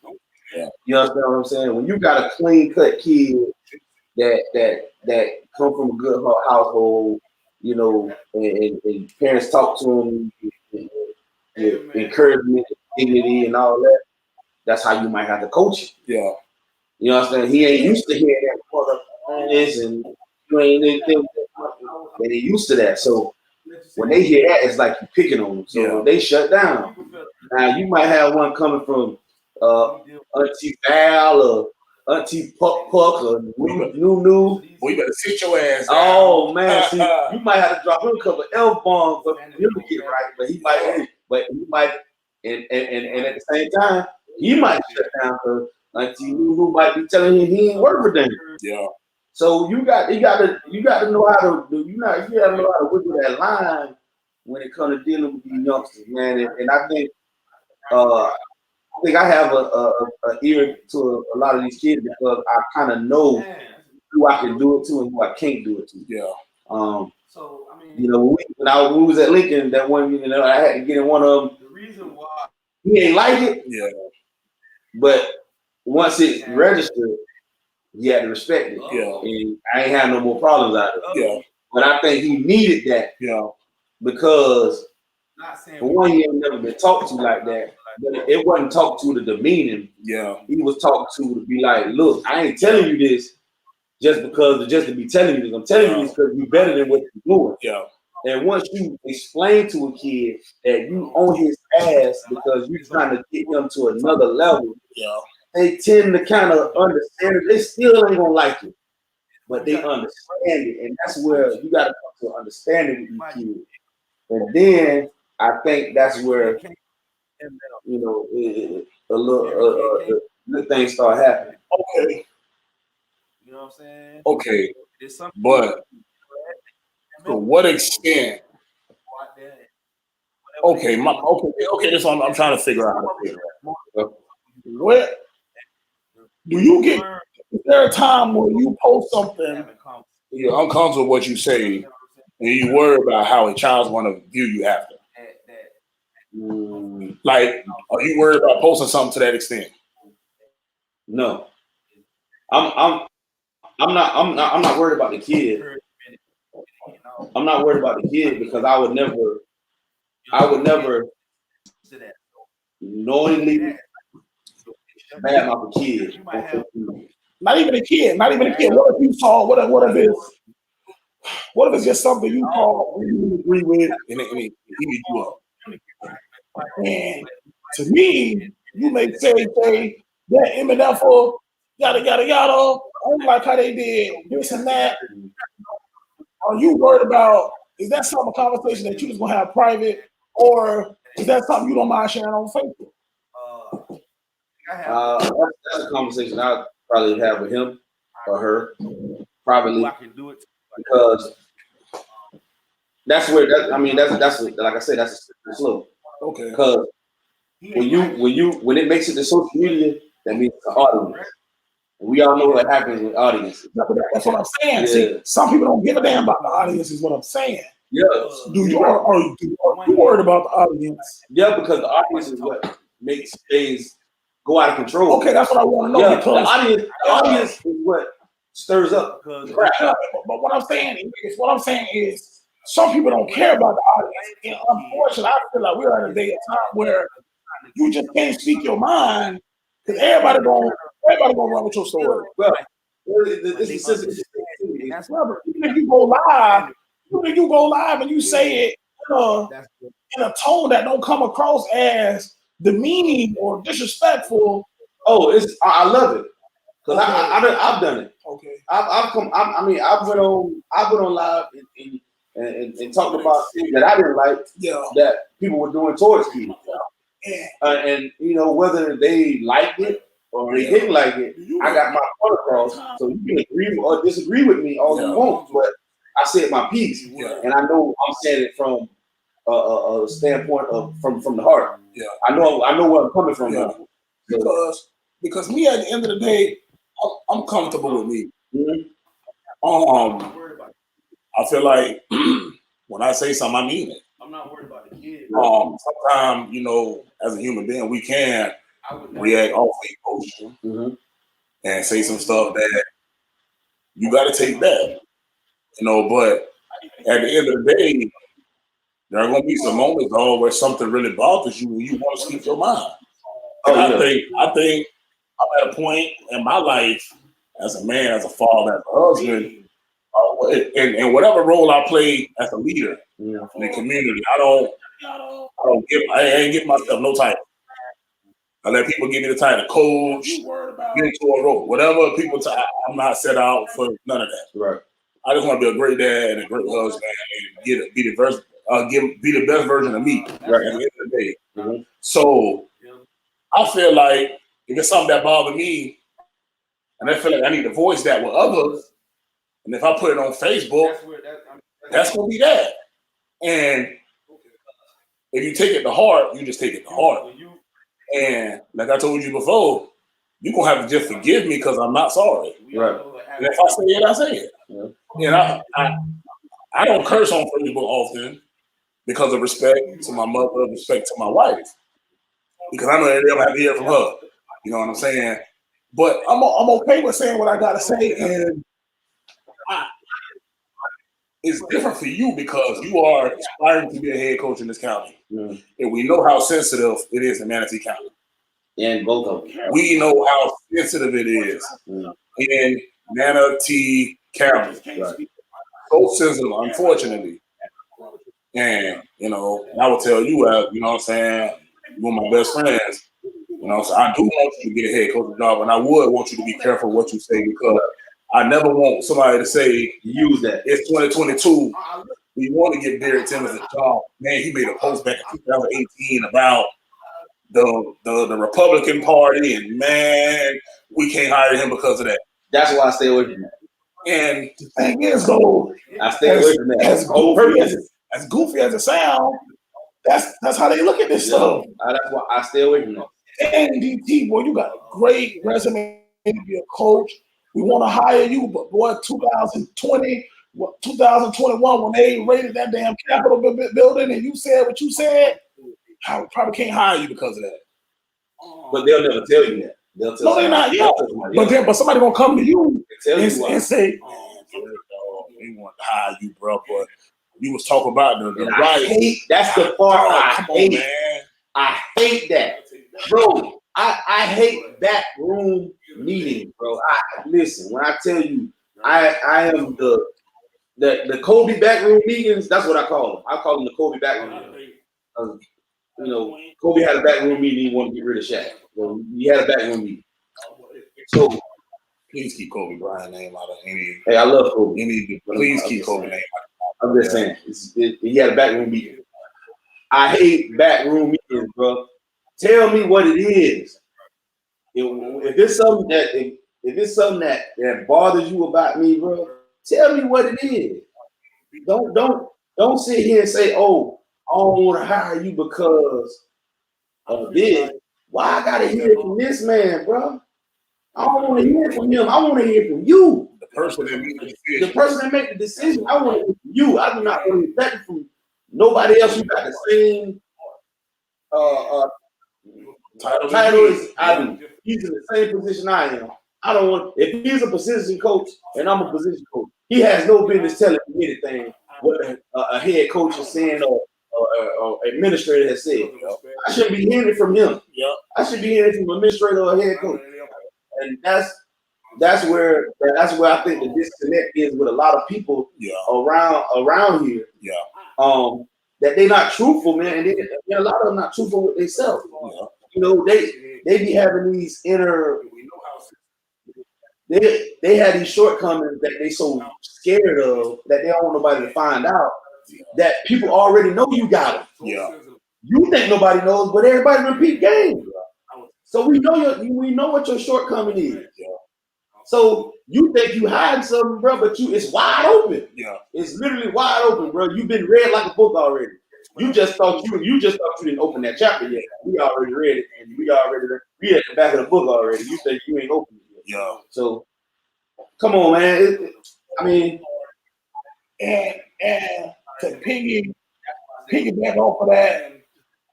Speaker 1: Yeah.
Speaker 2: You understand what I'm saying? When you got a clean cut kid that come from a good household, you know, and parents talk to them, with encouragement, dignity, and all that. That's how you might have to coach him.
Speaker 1: Yeah.
Speaker 2: You understand? He ain't used to hearing that mother this and you ain't anything. And he used to that. So when they hear that, it's like you picking on them. So they shut down. Now you might have one coming from Auntie Val or Auntie Puck or New.
Speaker 1: Well, you better sit your ass down.
Speaker 2: Oh man, see, you might have to drop him a couple F-bombs for him to get right, but he might, and at the same time, he might shut down because Auntie Lulu might be telling him he ain't worth a damn.
Speaker 1: Yeah.
Speaker 2: So you got to know how to do. You got to know how to wiggle that line when it comes to dealing with these youngsters, man. And I think I have a ear to a lot of these kids because I kind of know who I can do it to and who I can't do it to.
Speaker 1: Yeah.
Speaker 2: So I mean, you know, when we was at Lincoln, that one, you know, I had to get in one of them. The reason why he ain't like it,
Speaker 1: yeah.
Speaker 2: But once it registered, he had to respect it.
Speaker 1: Yeah.
Speaker 2: And I ain't had no more problems out of it.
Speaker 1: Yeah.
Speaker 2: But I think he needed that.
Speaker 1: Yeah.
Speaker 2: Because for one, he ain't never been talked to like that. But it wasn't talked to to demean him.
Speaker 1: Yeah.
Speaker 2: He was talked to be like, look, I ain't telling you this just to be telling you this. I'm telling you this because you're better than what you're doing.
Speaker 1: Yeah.
Speaker 2: And once you explain to a kid that you on his ass because you're trying to get him to another level,
Speaker 1: yeah,
Speaker 2: they tend to kind of understand it. They still ain't gonna like it, but they understand it, and that's where you got to come to understanding with these kids. And then I think that's where you know a little good things start happening.
Speaker 1: Okay.
Speaker 4: You know what I'm saying?
Speaker 1: Okay, but to what extent? Okay, this one I'm trying to figure out how to figure out.
Speaker 3: What do you get? Is there a time when you post something?
Speaker 1: You're uncomfortable with what you say, and you worry about how a child's going to view you after. Like, are you worried about posting something to that extent?
Speaker 2: No, I'm not worried about the kid. I'm not worried about the kid because I would never knowingly bad mouth a kid.
Speaker 3: Not even a kid. What if you saw? What if it's just something you call you agree with and he beat you up? And to me, you may say that MNF for yada yada yada. I don't like how they did this and that. Are you worried about? Is that a conversation that you just gonna have private, or is that something you don't mind sharing on Facebook?
Speaker 2: That's a conversation I'd probably have with him or her privately because that's where that's like I said, that's a slippery slope.
Speaker 1: Okay.
Speaker 2: Because when it makes it to social media, that means it's an audience. We all know what happens with audiences.
Speaker 3: That's what I'm saying. Yeah. See, some people don't give a damn about the audience, is what I'm saying.
Speaker 2: Yeah.
Speaker 3: Do you are you worried about the audience?
Speaker 2: Yeah, because the audience is what makes things go out of control.
Speaker 3: Okay, that's what I want to know.
Speaker 2: Yeah,
Speaker 3: because
Speaker 2: the audience is what stirs up.
Speaker 3: But what I'm saying is, some people don't care about the audience. And unfortunately, I feel like we're in a day and time where you just can't speak your mind because everybody gonna run with your story.
Speaker 2: Well, this is
Speaker 3: even if you go live and you say it in a tone that don't come across as demeaning or disrespectful.
Speaker 2: Oh, I love it because I've done it.
Speaker 3: Okay,
Speaker 2: I've went on live and talked about things that I didn't like.
Speaker 3: Yeah,
Speaker 2: that people were doing towards people. And whether they liked it or they didn't like it, I got my point across. So you can agree or disagree with me all you want, but I said my piece, and I know I'm saying it from a standpoint of from the heart.
Speaker 3: Yeah,
Speaker 2: I know where I'm coming from.
Speaker 3: Yeah. Because me, at the end of the day, I'm comfortable with me.
Speaker 2: Mm-hmm.
Speaker 3: I feel like when I say something, I mean it.
Speaker 4: I'm not worried about the kid.
Speaker 3: Sometimes, as a human being, we can react off emotion and say some stuff that you got to take back, But at the end of the day, there are going to be some moments where something really bothers you and you want to speak your mind. And I think I'm at a point in my life as a man, as a father, as a husband, in whatever role I play as a leader in the community, I ain't give myself no title. I let people give me the title coach, get into a role, whatever people. I'm not set out for none of that.
Speaker 2: Right.
Speaker 3: I just want to be a great dad and a great husband and be the best version of me. Right. At the end of the day. Mm-hmm. So I feel like if it's something that bothers me, and I feel like I need to voice that with others, and if I put it on Facebook, that's gonna be that. And if you take it to heart, you just take it to heart. And like I told you before, you're gonna have to just forgive me because I'm not sorry.
Speaker 2: Right.
Speaker 3: And if I say it, I say it. Yeah. And I don't curse on Facebook often because of respect to my mother, respect to my wife. Because I know that they'll have to hear from her. You know what I'm saying? But I'm okay with saying what I gotta say, and it's different for you because you are aspiring to be a head coach in this county. Mm-hmm. And we know how sensitive it is in Manatee County.
Speaker 2: And both of them.
Speaker 3: We know how sensitive it is in Manatee County. Right. So sensitive, unfortunately. And, I will tell you, you know what I'm saying, you're my best friends. So I do want you to get a head coaching job, and I would want you to be careful what you say because I never want somebody to say, use that. It's 2022. We want to get Derek Timmons a job. Man, he made a post back in 2018 about the Republican Party, and man, we can't hire him because of that. That's why I stay away from that. And the thing is, though, I stay away from that. As goofy as it sounds, that's how they look at this stuff. That's why I stay away from that. And DT, boy, you got a great resume to be a coach. We want to hire you, but boy, 2020, 2021, when they raided that damn Capitol building and you said what you said, I probably can't hire you because of that. But they'll never tell you that. They'll tell they're not. Yeah. But somebody gonna come to you and say, "We want to hire you, bro." But you was talking about the right. That's the part I hate. Man. I hate that, bro. I hate backroom meetings, bro. Listen, when I tell you, I am the Kobe backroom meetings. That's what I call them. I call them the Kobe backroom meetings. Kobe had a backroom meeting. He wanted to get rid of Shaq. He had a backroom meeting. So please keep Kobe Bryant name out of any. Hey, I love Kobe. Please keep Kobe name out. I'm just saying. He had a backroom meeting. I hate backroom meetings, bro. Tell me what it is. If it's something that bothers you about me, bro, tell me what it is. Don't sit here and say, "Oh, I don't want to hire you because of this." Why I gotta hear from this man, bro? I don't want to hear from him. I want to hear from you. The person that makes the decision. The person that makes the decision. I want to hear from you. I do not want to hear that from nobody else. You got the same
Speaker 2: Title is I do. He's in the same position I am. I don't want if he's a position coach and I'm a position coach. He has no business telling me anything what a head coach is saying or administrator has said. I shouldn't be hearing it from him. I should be hearing it from administrator or head coach. And that's where I think the disconnect is with a lot of people around here. That they're not truthful, man, and a lot of them not truthful with themselves. You know, they be having these inner. They had these shortcomings that they so scared of that they don't want nobody to find out. That people already know you got them. You think nobody knows, but everybody repeat game. So we know what your shortcoming is. So you think you hiding something, bro, but it's wide open. It's literally wide open, bro. You've been read like a book already. You just thought you didn't open that chapter yet. We already read it, and we at the back of the book already. You think you ain't opened it yet. So come on, man.
Speaker 3: And to piggyback off of that,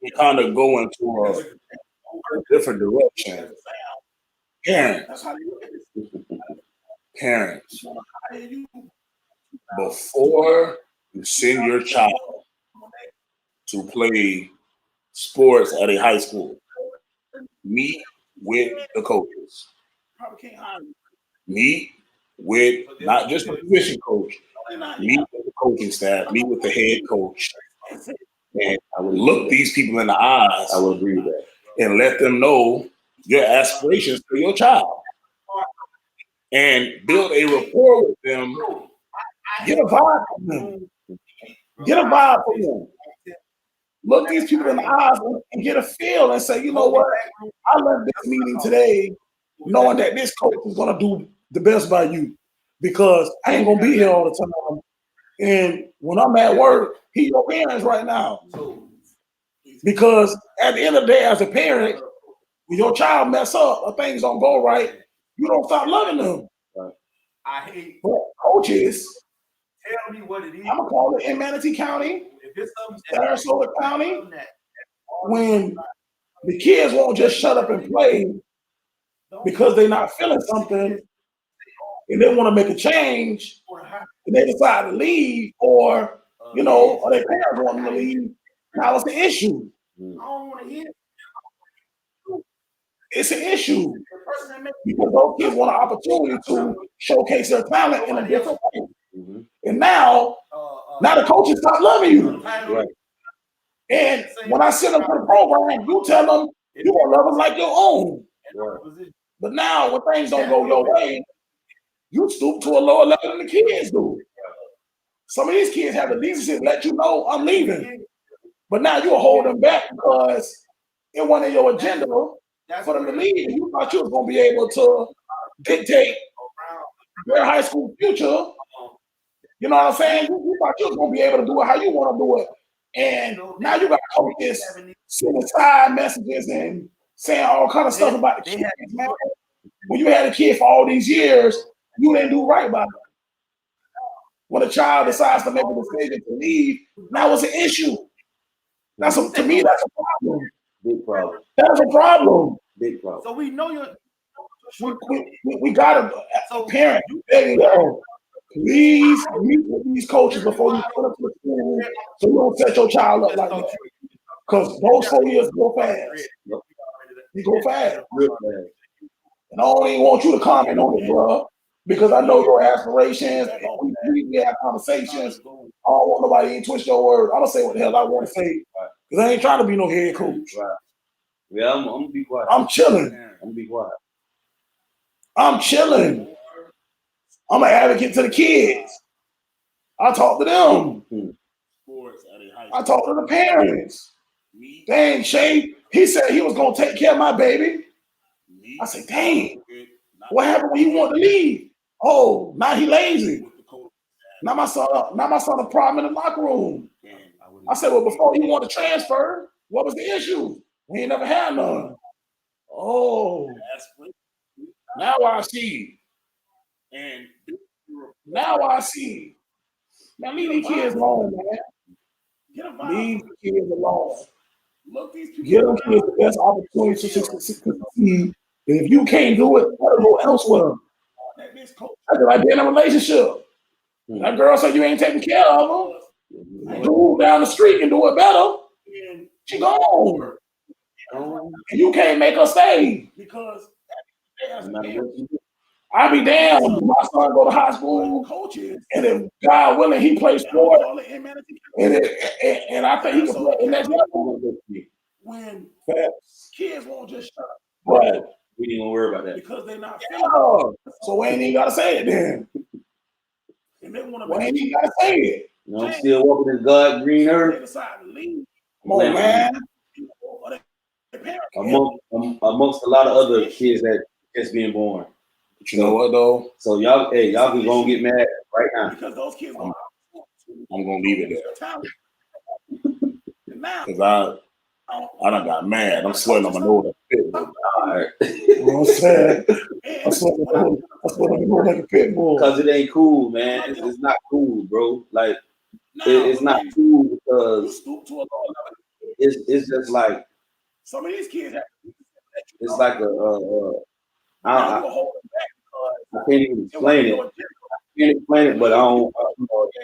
Speaker 1: we kind of go into a different direction. Parents, before you send your child to play sports at a high school, meet with the coaches. Meet with not just the position coach, meet with the coaching staff, meet with the head coach, and I would look these people in the eyes.
Speaker 2: I would agree with that.
Speaker 1: And let them know your aspirations for your child. And build a rapport with them.
Speaker 3: Get a vibe from them. Look these people in the eyes and get a feel and say, you know what? I left this meeting today knowing that this coach is going to do the best by you because I ain't going to be here all the time. And when I'm at work, he your parents right now. Because at the end of the day, as a parent, when your child mess up or things don't go right, you don't stop loving them.
Speaker 4: I hate
Speaker 3: coaches.
Speaker 4: Tell me what it is.
Speaker 3: I'm gonna call it in Manatee County,
Speaker 4: if it's
Speaker 3: Sarasota County, when the kids won't just shut up and play because they're not feeling something and they want to make a change and they decide to leave or or their parents want them to leave. Now it's an issue.
Speaker 4: I don't want to hear.
Speaker 3: It's an issue because those kids want an opportunity to showcase their talent in a different way. And now the coaches stop loving you.
Speaker 2: Right.
Speaker 3: And when I send them to the program, you tell them you want to love them like your own.
Speaker 2: Right.
Speaker 3: But now when things don't go your way, you stoop to a lower level than the kids do. Some of these kids have the decency to let you know I'm leaving. But now you'll hold them back because it wasn't in your agenda for them to leave. You thought you was going to be able to dictate their high school future. You know what I'm saying? You thought you was going to be able to do it how you want to do it. And now you got coaches sending side messages and saying all kind of stuff about the kids, man. When you had a kid for all these years, you didn't do right by them. When a child decides to make a decision to leave, now it's an issue. To me, that's a problem.
Speaker 2: Big problem.
Speaker 3: That's a problem.
Speaker 2: Big problem.
Speaker 4: So we know you're.
Speaker 3: We got to parent. There you go. Please meet with these coaches before you put them to the school so you don't set your child up like that. Because those 4 years go fast. You go fast.
Speaker 2: Real fast.
Speaker 3: And I don't even want you to comment on it, bro. Because I know your aspirations. And we have conversations. I don't want nobody to twist your words. I'm going to say what the hell I want to say. Because I ain't trying to be no head coach.
Speaker 2: Right. Yeah, I'm going to be quiet.
Speaker 3: I'm chilling.
Speaker 2: I'm going to be quiet.
Speaker 3: I'm chilling. I'm an advocate to the kids. I talk to them. I talk to the parents. Dang, Shay, he said he was going to take care of my baby. I said, dang, what happened when he wanted to leave? Oh, now he lazy. Now my son a problem in the locker room. I said, well, before he wanted to transfer, what was the issue? We ain't never had none. Oh, now I see. And now I see. Now leave these kids alone, man. Leave the kids alone. Give them kids the best opportunity to succeed. And if you can't do it, let them go elsewhere. That's like being in a relationship. That girl said you ain't taking care of her. Dude down the street can do it better. She gone. And you can't make her stay. Because I be damned. My son go to high school, and if God willing, he plays sport. And I think he can play in that level. When kids won't just shut up. Right.
Speaker 2: We didn't even worry about that.
Speaker 3: Because they're not feeling it. So we ain't even gotta say it then. And they want to we ain't even gotta say it.
Speaker 2: You know, I'm still walking in God green earth.
Speaker 3: Come on, man.
Speaker 2: Amongst a lot of other kids that just being born.
Speaker 3: But you know what though?
Speaker 2: So y'all can gonna get mad right now.
Speaker 3: Because those kids I'm gonna leave it there. Because I done got mad. I'm sweating on my nose like a pit bull.
Speaker 2: All right.
Speaker 3: You know what I'm saying? I'm sweating on my nose like a pit bull.
Speaker 2: Because it ain't cool, man. It's not cool, bro. Like it's not cool because it's just like
Speaker 3: some of these kids
Speaker 2: it's like I can't even explain it. But I don't.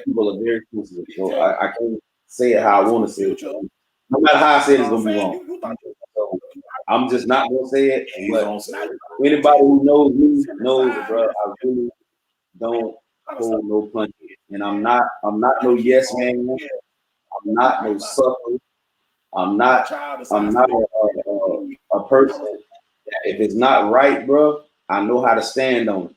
Speaker 2: People are very sensitive, so I can't say it how I want to say it. No matter how I say it, it's gonna be wrong. So I'm just not gonna say it. But anybody who knows me knows it, bro. I really don't hold no punches, and I'm not no yes man. I'm not no sucker. I'm not a person. If it's not right, bro, I know how to stand on it.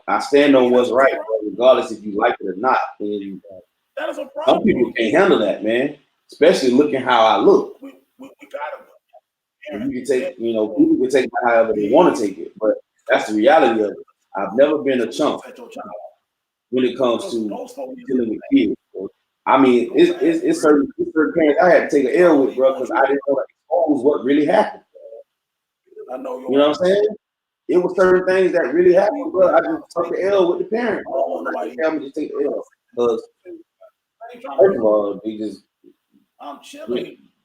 Speaker 2: I stand on what's right, bro, regardless if you like it or not. And some people can't handle that, man. Especially looking how I look. You can take, people can take it however they want to take it, but that's the reality of it. I've never been a chump when it comes to dealing with kids. Bro. I mean, it's certain parents I had to take an L with, bro, because I didn't know what really happened. You know what I'm saying? It was certain things that really happened, bro. I just took the L with the parent. I'm gonna just take the L because first of all,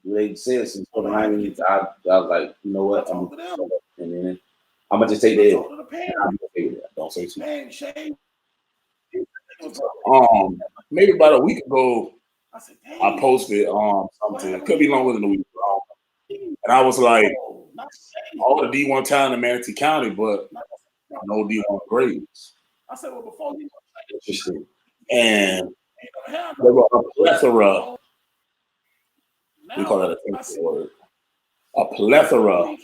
Speaker 2: they said some stuff behind me. I was like, you know what? I'm gonna just take the L. Don't say too much.
Speaker 3: Maybe about a week ago, I posted something. It could be longer than a week. And I was like, all the D1 talent in Manatee County, but no D1 grades. I said, well, before you interesting. And there were a plethora. We call that a fancy word. A plethora of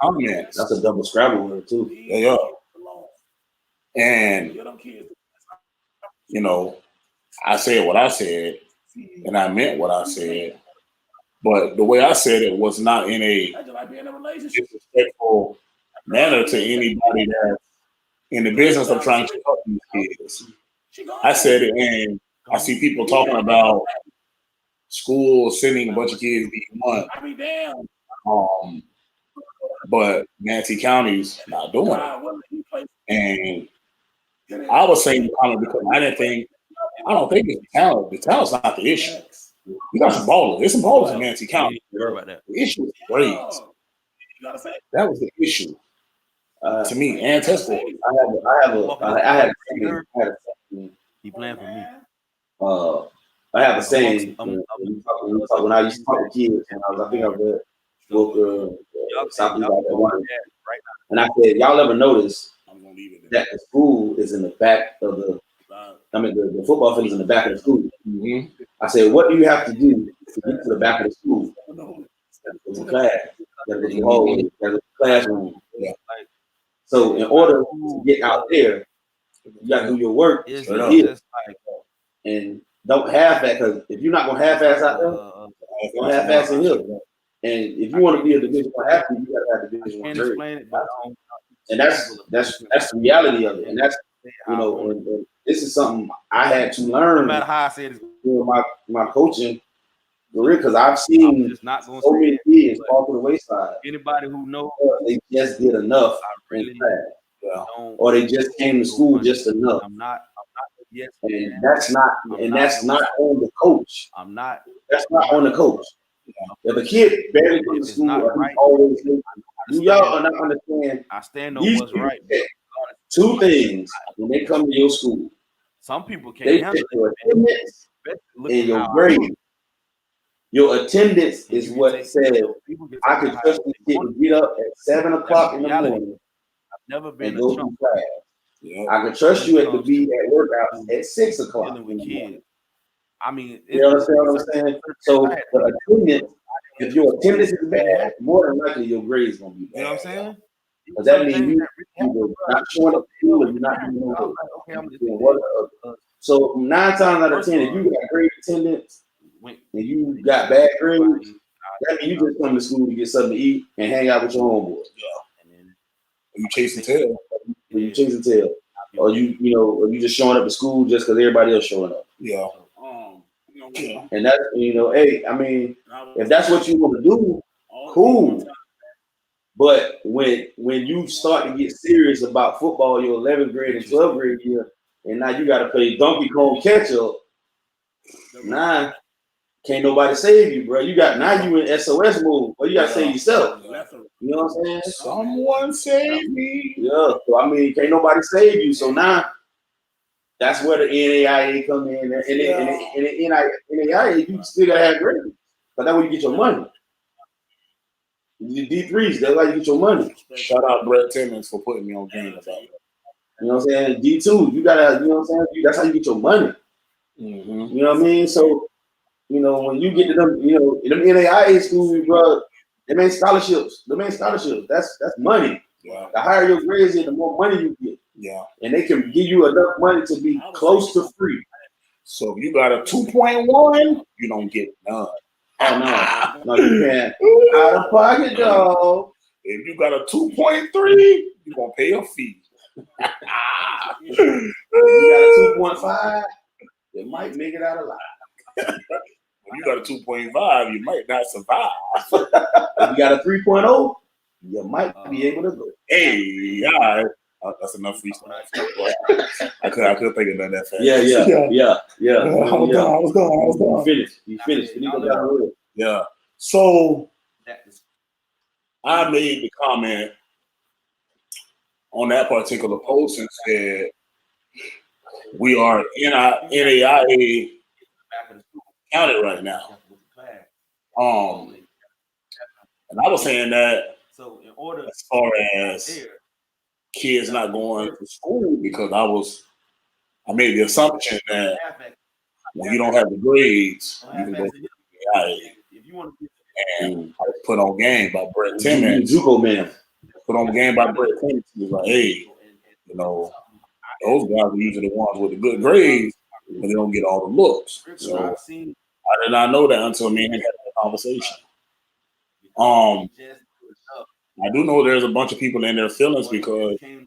Speaker 3: comments.
Speaker 2: That's a double Scrabble word too.
Speaker 3: Yeah. And I said what I said, and I meant what I said. But the way I said it was not in a disrespectful manner to anybody that's in the business of trying to help these kids. I said it, and I see people talking about schools sending a bunch of kids D1. But Manatee County's not doing it. And I was saying the comment because I don't think it's talent. The talent's not the issue. You got some ballers. There's some ballers in Manatee County. The issue is grades. That was the issue to me and Tesco.
Speaker 2: I had a saying.
Speaker 4: He playing for me.
Speaker 2: I have a saying when I used to talk to kids, and I think I read book something like that. And I said, y'all ever notice that the school is in the back of the football field is in the back of the school. Mm-hmm. I said, what do you have to do to get to the back of the school? It's a class. There's a hallway. There's a classroom. Yeah. So in order to get out there, you got to do your work here. And don't half-ass, because if you're not going to half-ass out there, don't half-ass in here. And if you want to be a Division I athlete, you got to have Division I grade. And that's the reality of it. And that's, and this is something I had to learn.
Speaker 4: No matter how I said it,
Speaker 2: during my coaching career, because I've seen so many kids fall to the wayside.
Speaker 4: Anybody who knows,
Speaker 2: they just did enough in class, or they just came to school just enough.
Speaker 4: I'm not. Yes,
Speaker 2: and that's not on the coach.
Speaker 4: I'm not.
Speaker 2: That's not on the coach. If a kid barely comes to school, or he's always late, do y'all not understand?
Speaker 4: I stand on
Speaker 2: These
Speaker 4: what's
Speaker 2: people
Speaker 4: right.
Speaker 2: check two things when they come to your school.
Speaker 4: Some people can't
Speaker 2: They
Speaker 4: handle
Speaker 2: check your
Speaker 4: it.
Speaker 2: attendance and your grade. Your attendance is what says I can trust this kid to get up at 7 o'clock in the morning
Speaker 4: Never been
Speaker 2: and go to class.
Speaker 1: Yeah.
Speaker 2: I can trust you to be at workouts at 6 o'clock.
Speaker 4: Dealing with kids. I mean,
Speaker 2: You understand what I'm saying? So the attendance, if your attendance is bad, more than likely your grades gonna be bad.
Speaker 4: You know what I'm saying?
Speaker 2: Because that means you either not showing up to school or you're not doing no work. So 9 times out of 10, if you got great attendance and you got bad grades, that means you just come to school to get something to eat and hang out with your homeboys.
Speaker 1: You chasing tail.
Speaker 2: You chasing tail. Or or you just showing up to school just because everybody else showing up.
Speaker 1: Yeah.
Speaker 2: And that's, hey, I mean, if that's what you want to do, cool. But when you start to get serious about football, your 11th grade and 12th grade year, and now you got to play Donkey Kong catch up, nah, can't nobody save you, bro. Now you in SOS mode, but you got to save yourself. You know what I'm saying?
Speaker 1: Someone save me.
Speaker 2: Yeah. So I mean, can't nobody save you. So now that's where the NAIA come in, and the NAIA you still gotta have grades, but that's where you get your money. The D3s, that's how you get your money.
Speaker 1: Shout out Brett Timmons for putting me on game about that.
Speaker 2: You know what I'm saying? D2, you gotta, you know what I'm saying? That's how you get your money.
Speaker 1: Mm-hmm.
Speaker 2: You know what I mean? So, when you get to them, them NAIA schools, bro, them ain't scholarships. That's money.
Speaker 1: Yeah.
Speaker 2: The higher your grades is, the more money you get.
Speaker 1: Yeah.
Speaker 2: And they can give you enough money to be close to free.
Speaker 1: So if you got a 2.1, you don't get none.
Speaker 2: Oh no, you can't. Out of pocket, dog.
Speaker 1: If you got a 2.3, you're gonna pay a fee.
Speaker 2: If you got a 2.5, you might make it out alive.
Speaker 1: If you got a 2.5, you might not survive.
Speaker 2: If you got a 3.0, you might be able to go.
Speaker 1: Hey, all right. That's enough freestyle. I could think of that fast.
Speaker 2: Yeah.
Speaker 3: I was gone.
Speaker 2: You finished.
Speaker 1: Yeah. So I made the comment on that particular post and said we are in our NAIA counted right now. And I was saying that as far as kids not going to school, because I made the assumption that when you don't have the grades, you can go to the NAIA. And I was put on game by Brett Timmons.
Speaker 2: JUCO man.
Speaker 1: Put on game by Brett Timmons. He was like, hey, those guys are usually the ones with the good grades, but they don't get all the looks. So I did not know that until me and him had that conversation. I do know there's a bunch of people in their feelings because, and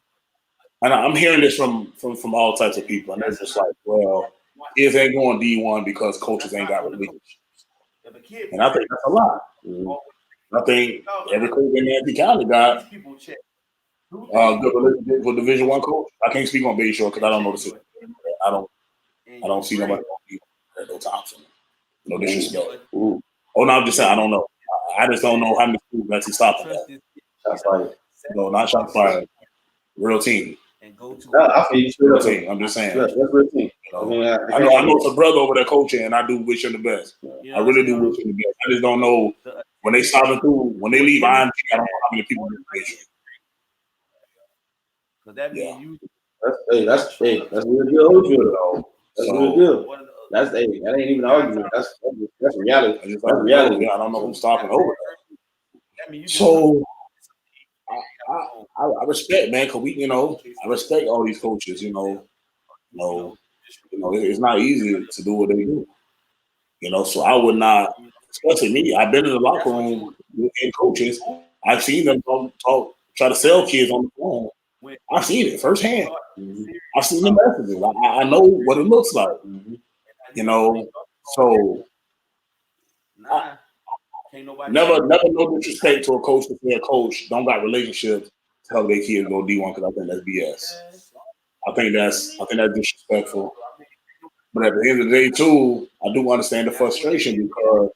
Speaker 1: I'm hearing this from all types of people, and they're just like, well, kids ain't going D1 because coaches ain't got relationships. And I think that's a lie. I think every coach in Nancy County got good relationship with Division I coach. I can't speak on Bay Shore because I don't know the situation. I don't see nobody at no Thompson. No disrespect. Oh no, I'm just saying I don't know. I just don't know how many schools actually stopping that.
Speaker 2: Shots fired.
Speaker 1: No, not shots fired. Real team.
Speaker 2: I feel you.
Speaker 1: Real team. I'm just saying.
Speaker 2: That's real team.
Speaker 1: I know it's a brother over there coaching, and I do wish him the best. I really do wish him the best. I just don't know when they stopping through, when they leave IMG, I don't know how many people
Speaker 2: That's real good. That's real good. That ain't even an argument. That's reality. That's reality.
Speaker 1: I don't know who's stopping over there. So I respect, man, because I respect all these coaches. It's not easy to do what they do. So I would not, especially me. I've been in the locker room with coaches. I've seen them try to sell kids on the phone. I've seen it firsthand. I've seen the messages. I know what it looks like. So never no disrespect to a coach to say a coach don't got relationships to help their kids go D1 because I think that's BS. I think that's disrespectful. But at the end of the day, too, I do understand the frustration because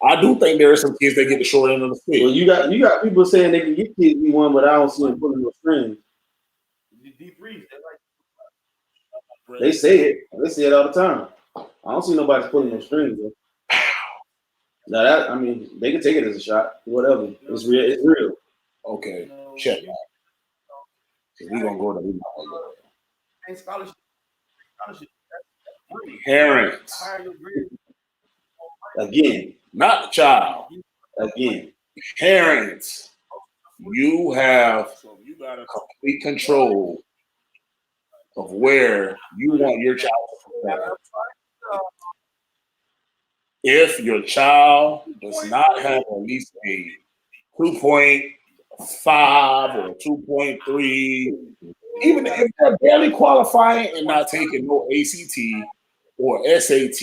Speaker 1: I do think there are some kids that get the short end of the stick.
Speaker 2: Well, you got people saying they can get kids D1, but I don't see them pulling no strings.
Speaker 4: D3s,
Speaker 2: They say it. They say it all the time. I don't see nobody pulling no strings. Though. Now that they can take it as a shot. Whatever. It's real. It's real.
Speaker 1: Okay, check that. We're gonna go to
Speaker 4: scholarship.
Speaker 1: Parents.
Speaker 2: Again.
Speaker 1: Not the child.
Speaker 2: Again.
Speaker 1: Parents. You have complete control of where you want your child to perform. If your child does not have at least a 2.5 or 2.3, even if they're barely qualifying and not taking no ACT or SAT,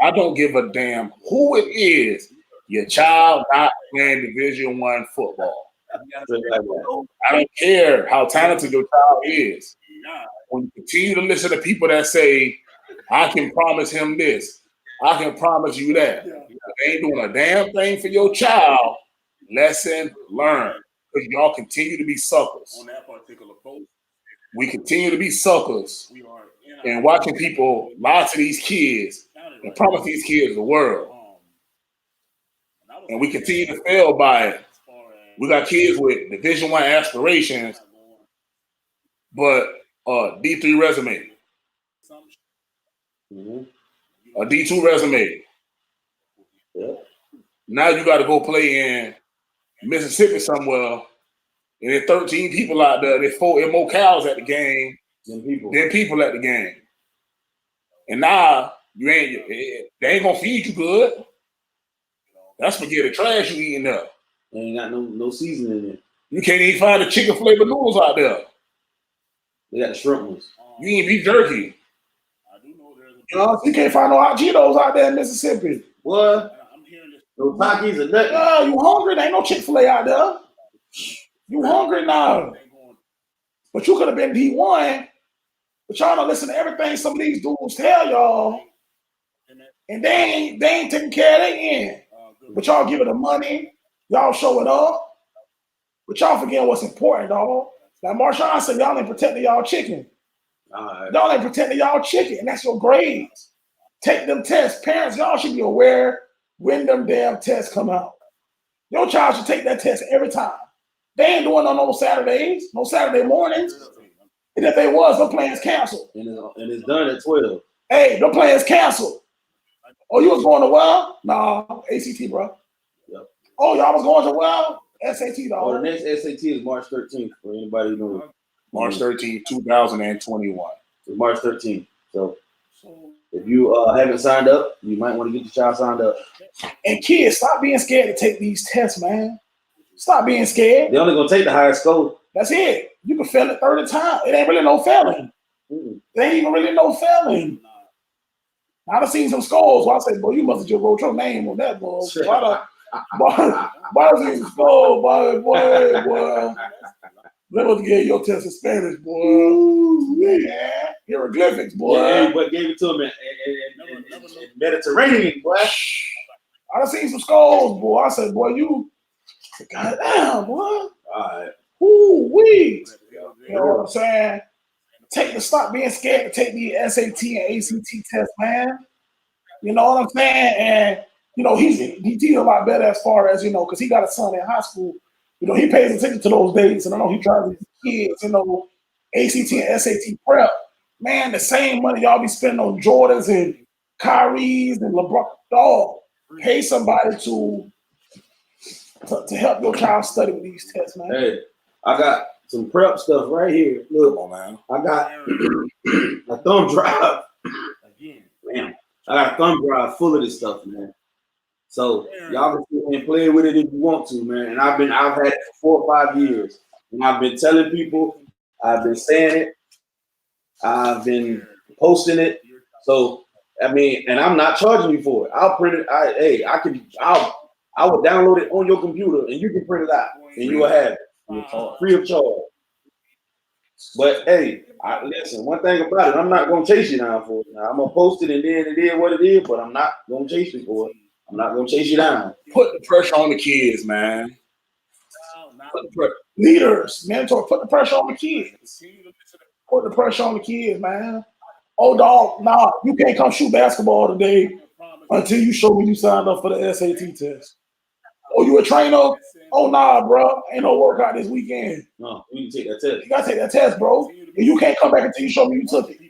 Speaker 1: I don't give a damn who it is. Your child not playing Division I football. I don't care how talented your child is. When you continue to listen to people that say, I can promise him this, I can promise you that. If they ain't doing a damn thing for your child, lesson learned. Because y'all continue to be suckers. On that particular post, we continue to be suckers and watching people lie to these kids and promise these kids the world. And we continue to fail by it. We got kids with Division I aspirations, but D3 resume. A D2 resume.
Speaker 2: Yeah.
Speaker 1: Now you got to go play in Mississippi somewhere, and there's 13 people out there. There's more cows at the game than people at the game. And now they ain't gonna feed you good. That's spaghetti trash you eating up.
Speaker 2: They ain't got no seasoning in it.
Speaker 1: You can't even find the chicken flavored noodles out there.
Speaker 2: They got the shrimp ones.
Speaker 1: You ain't beef jerky.
Speaker 3: You can't find no hot Cheetos out there in Mississippi.
Speaker 2: What? No Takis or nothing.
Speaker 3: Yeah, you hungry? There ain't no Chick-fil-A out there. You hungry now? But you could have been D1. But y'all don't listen to everything some of these dudes tell y'all. And they ain't taking care of their end. But y'all give it the money. Y'all show it up. But y'all forgetting what's important, dog. Like Marshawn said, y'all ain't protecting y'all chicken.
Speaker 2: Right.
Speaker 3: Y'all ain't protecting y'all chicken. And that's your grades. Take them tests. Parents, y'all should be aware when them damn tests come out. Your child should take that test every time. They ain't doing it on no Saturdays, no Saturday mornings. And if they was, the plans canceled.
Speaker 2: And it's done at 12.
Speaker 3: Hey, the plans canceled. Oh, you was going to well? Nah, ACT, bro.
Speaker 2: Yep.
Speaker 3: Oh, y'all was going to well? SAT, dog.
Speaker 2: Oh, the next SAT is March 13th for anybody who knows.
Speaker 1: March 13th, 2021.
Speaker 2: It's March 13th. So if you haven't signed up, you might want to get your child signed up.
Speaker 3: And kids, stop being scared to take these tests, man. Stop being scared.
Speaker 2: They're only going to take the highest score.
Speaker 3: That's it. You can fail it 30 times. It ain't really no failing. It ain't even really no failing. I done seen some scores where I say, boy, you must have just wrote your name on that, boy. Why does he score, boy? They must get your test in Spanish, boy. Yeah, hieroglyphics, boy.
Speaker 2: Yeah, but gave it to him in Mediterranean, boy.
Speaker 3: I done seen some scores, boy. I said, boy, you, goddamn, boy.
Speaker 2: All right.
Speaker 3: Ooh-wee. You know what I'm saying? Stop being scared to take the SAT and ACT test, man. You know what I'm saying? And, you know, he's a lot better as far as, you know, because he got a son in high school. You know, he pays attention to those days. And I know he drives his kids, you know, ACT and SAT prep. Man, the same money y'all be spending on Jordans and Kyries and LeBron. Dog, pay somebody to help your child study with these tests, man.
Speaker 2: Hey, I got some prep stuff right here. Look,
Speaker 1: Come on, man.
Speaker 2: I got a thumb drive. Man, I got a thumb drive full of this stuff, man. So y'all can sit and play with it if you want to, man. And I've had it for 4 or 5 years. And I've been telling people, I've been saying it, I've been posting it. So I mean, and I'm not charging you for it. I'll print it. I will download it on your computer and you can print it out and you will have it free of charge. But hey, listen, one thing about it, I'm not gonna chase you down for it. Now, I'm gonna post it and then it is what it is, but I'm not gonna chase you for it. I'm not gonna chase you down.
Speaker 1: Put the pressure on the kids, man.
Speaker 3: Leaders, mentor, put the pressure on the kids. Put the pressure on the kids, man. Oh, dog, nah, you can't come shoot basketball today until you show me you signed up for the SAT test. Oh, you a trainer? Oh, nah, bro. Ain't no workout this weekend.
Speaker 2: No, you can take that test.
Speaker 3: You gotta take that test, bro. And you can't come back until you show me you took it.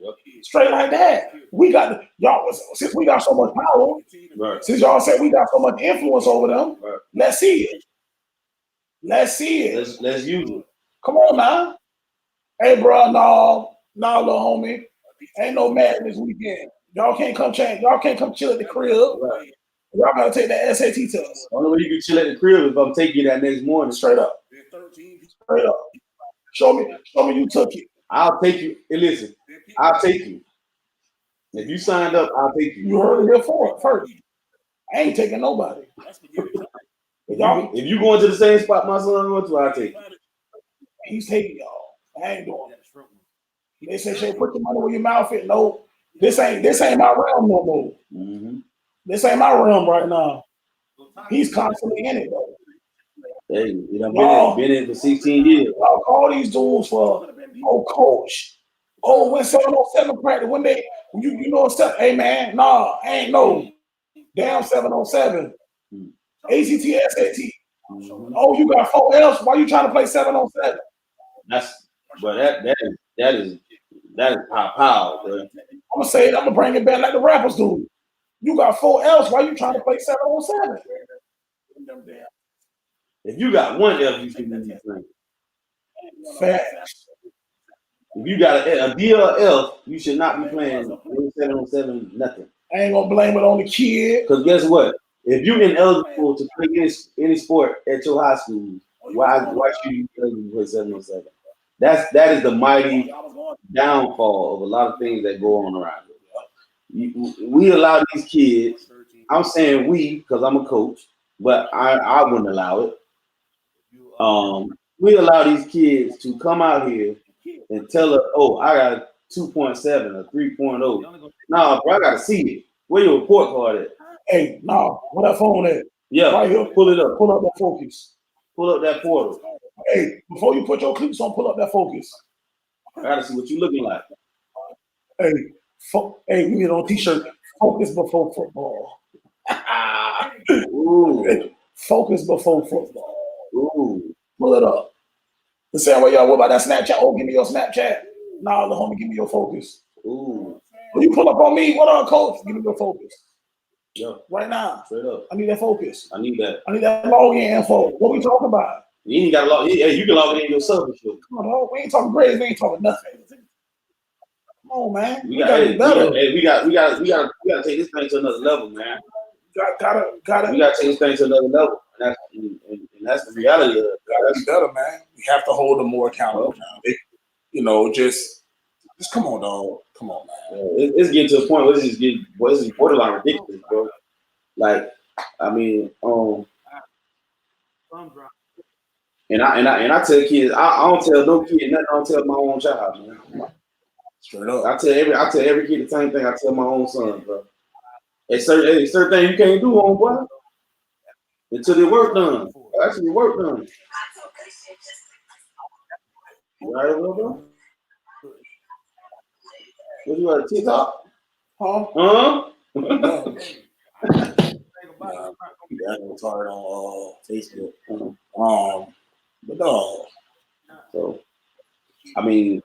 Speaker 2: Yep.
Speaker 3: Straight like that. We got y'all. Since we got so much power,
Speaker 2: Right.
Speaker 3: since y'all said we got so much influence over them,
Speaker 2: Right.
Speaker 3: let's see it. Let's see it.
Speaker 2: Let's use it.
Speaker 3: Come on, man. Hey, bro, no, little homie. Ain't no mad this weekend. Y'all can't come change. Y'all can't come chill at the crib.
Speaker 2: Right.
Speaker 3: Y'all gotta take that SAT test.
Speaker 2: Only way you can chill at the crib is if I'm taking you that next morning.
Speaker 3: Straight up. Straight up. Show me you took it.
Speaker 2: I'll take you. And listen, I'll take you. If you signed up, I'll take you.
Speaker 3: You heard it here first. I ain't taking nobody.
Speaker 2: If you going to the same spot my son going to, I'll take you.
Speaker 3: He's taking y'all. I ain't doing it. They say, "Shay, put your money where your mouth is." No, this ain't my realm no more.
Speaker 2: Mm-hmm.
Speaker 3: This ain't my realm right now. He's constantly in it though.
Speaker 2: Hey, you know, been in for 16 years.
Speaker 3: Y'all call these dudes for coach. Oh, when 707 practice, when you know stuff. Hey man, nah, ain't no damn 707. ACT, SAT.
Speaker 2: Mm-hmm.
Speaker 3: Oh, you got 4 L's. Why you trying to play 707?
Speaker 2: That is pow, bro.
Speaker 3: I'm gonna say it. I'm gonna bring it back like the rappers do. You got 4 L's. Why you trying to play 707?
Speaker 2: If you got 1 F, you shouldn't be playing.
Speaker 3: Facts.
Speaker 2: If you got a D or F, you should not be playing 707 nothing.
Speaker 3: I ain't gonna blame it on the kid.
Speaker 2: Because guess what? If you're ineligible to play any sport at your high school, why should you play 707? That is the mighty downfall of a lot of things that go on around here. We allow these kids. I'm saying we because I'm a coach, but I wouldn't allow it. We allow these kids to come out here and tell us, "Oh, I got a 2.7 or 3.0." Nah, bro, I gotta see it. Where your report card at?
Speaker 3: Hey, nah, where that phone at?
Speaker 2: Yeah,
Speaker 3: right here.
Speaker 2: Pull it up.
Speaker 3: Pull up that focus.
Speaker 2: Pull up that portal.
Speaker 3: Hey, before you put your cleats on, pull up that focus.
Speaker 2: I gotta see what you looking like.
Speaker 3: Hey, we need on t-shirt. Focus before football.
Speaker 2: Ooh.
Speaker 3: Focus before football.
Speaker 2: Ooh.
Speaker 3: Pull it up. The same way y'all, what about that Snapchat? Oh, give me your Snapchat. Nah, the homie, give me your focus.
Speaker 2: Ooh.
Speaker 3: When you pull up on me, what up, coach? Give me your focus.
Speaker 2: Yeah.
Speaker 3: Right now.
Speaker 2: Straight up.
Speaker 3: I need that focus.
Speaker 2: I need that.
Speaker 3: I need that login info. What we talking about?
Speaker 2: You ain't got to log. Hey, you can log in yourself.
Speaker 3: Come on, dog. We ain't talking grades. We ain't talking nothing. Come on, man.
Speaker 2: We got to take this thing to another level, man.
Speaker 3: Gotta.
Speaker 2: We got to take this thing to another level, and that's the reality of it.
Speaker 1: Gotta be better, man. We have to hold them more accountable now. Just come on, dog. Come on, man.
Speaker 2: It's getting to a point where this is borderline ridiculous, bro. Like, I mean, and I tell kids, I don't tell no kid nothing. I don't tell my own child, man.
Speaker 1: Straight up.
Speaker 2: I tell every kid the same thing. I tell my own son, bro. It's certain things you can't do, on boy, until the work done. Actually, work done. Right, bro? What you at TikTok? Huh?
Speaker 1: Yeah, I was hard on Facebook. But no.
Speaker 2: So, I mean,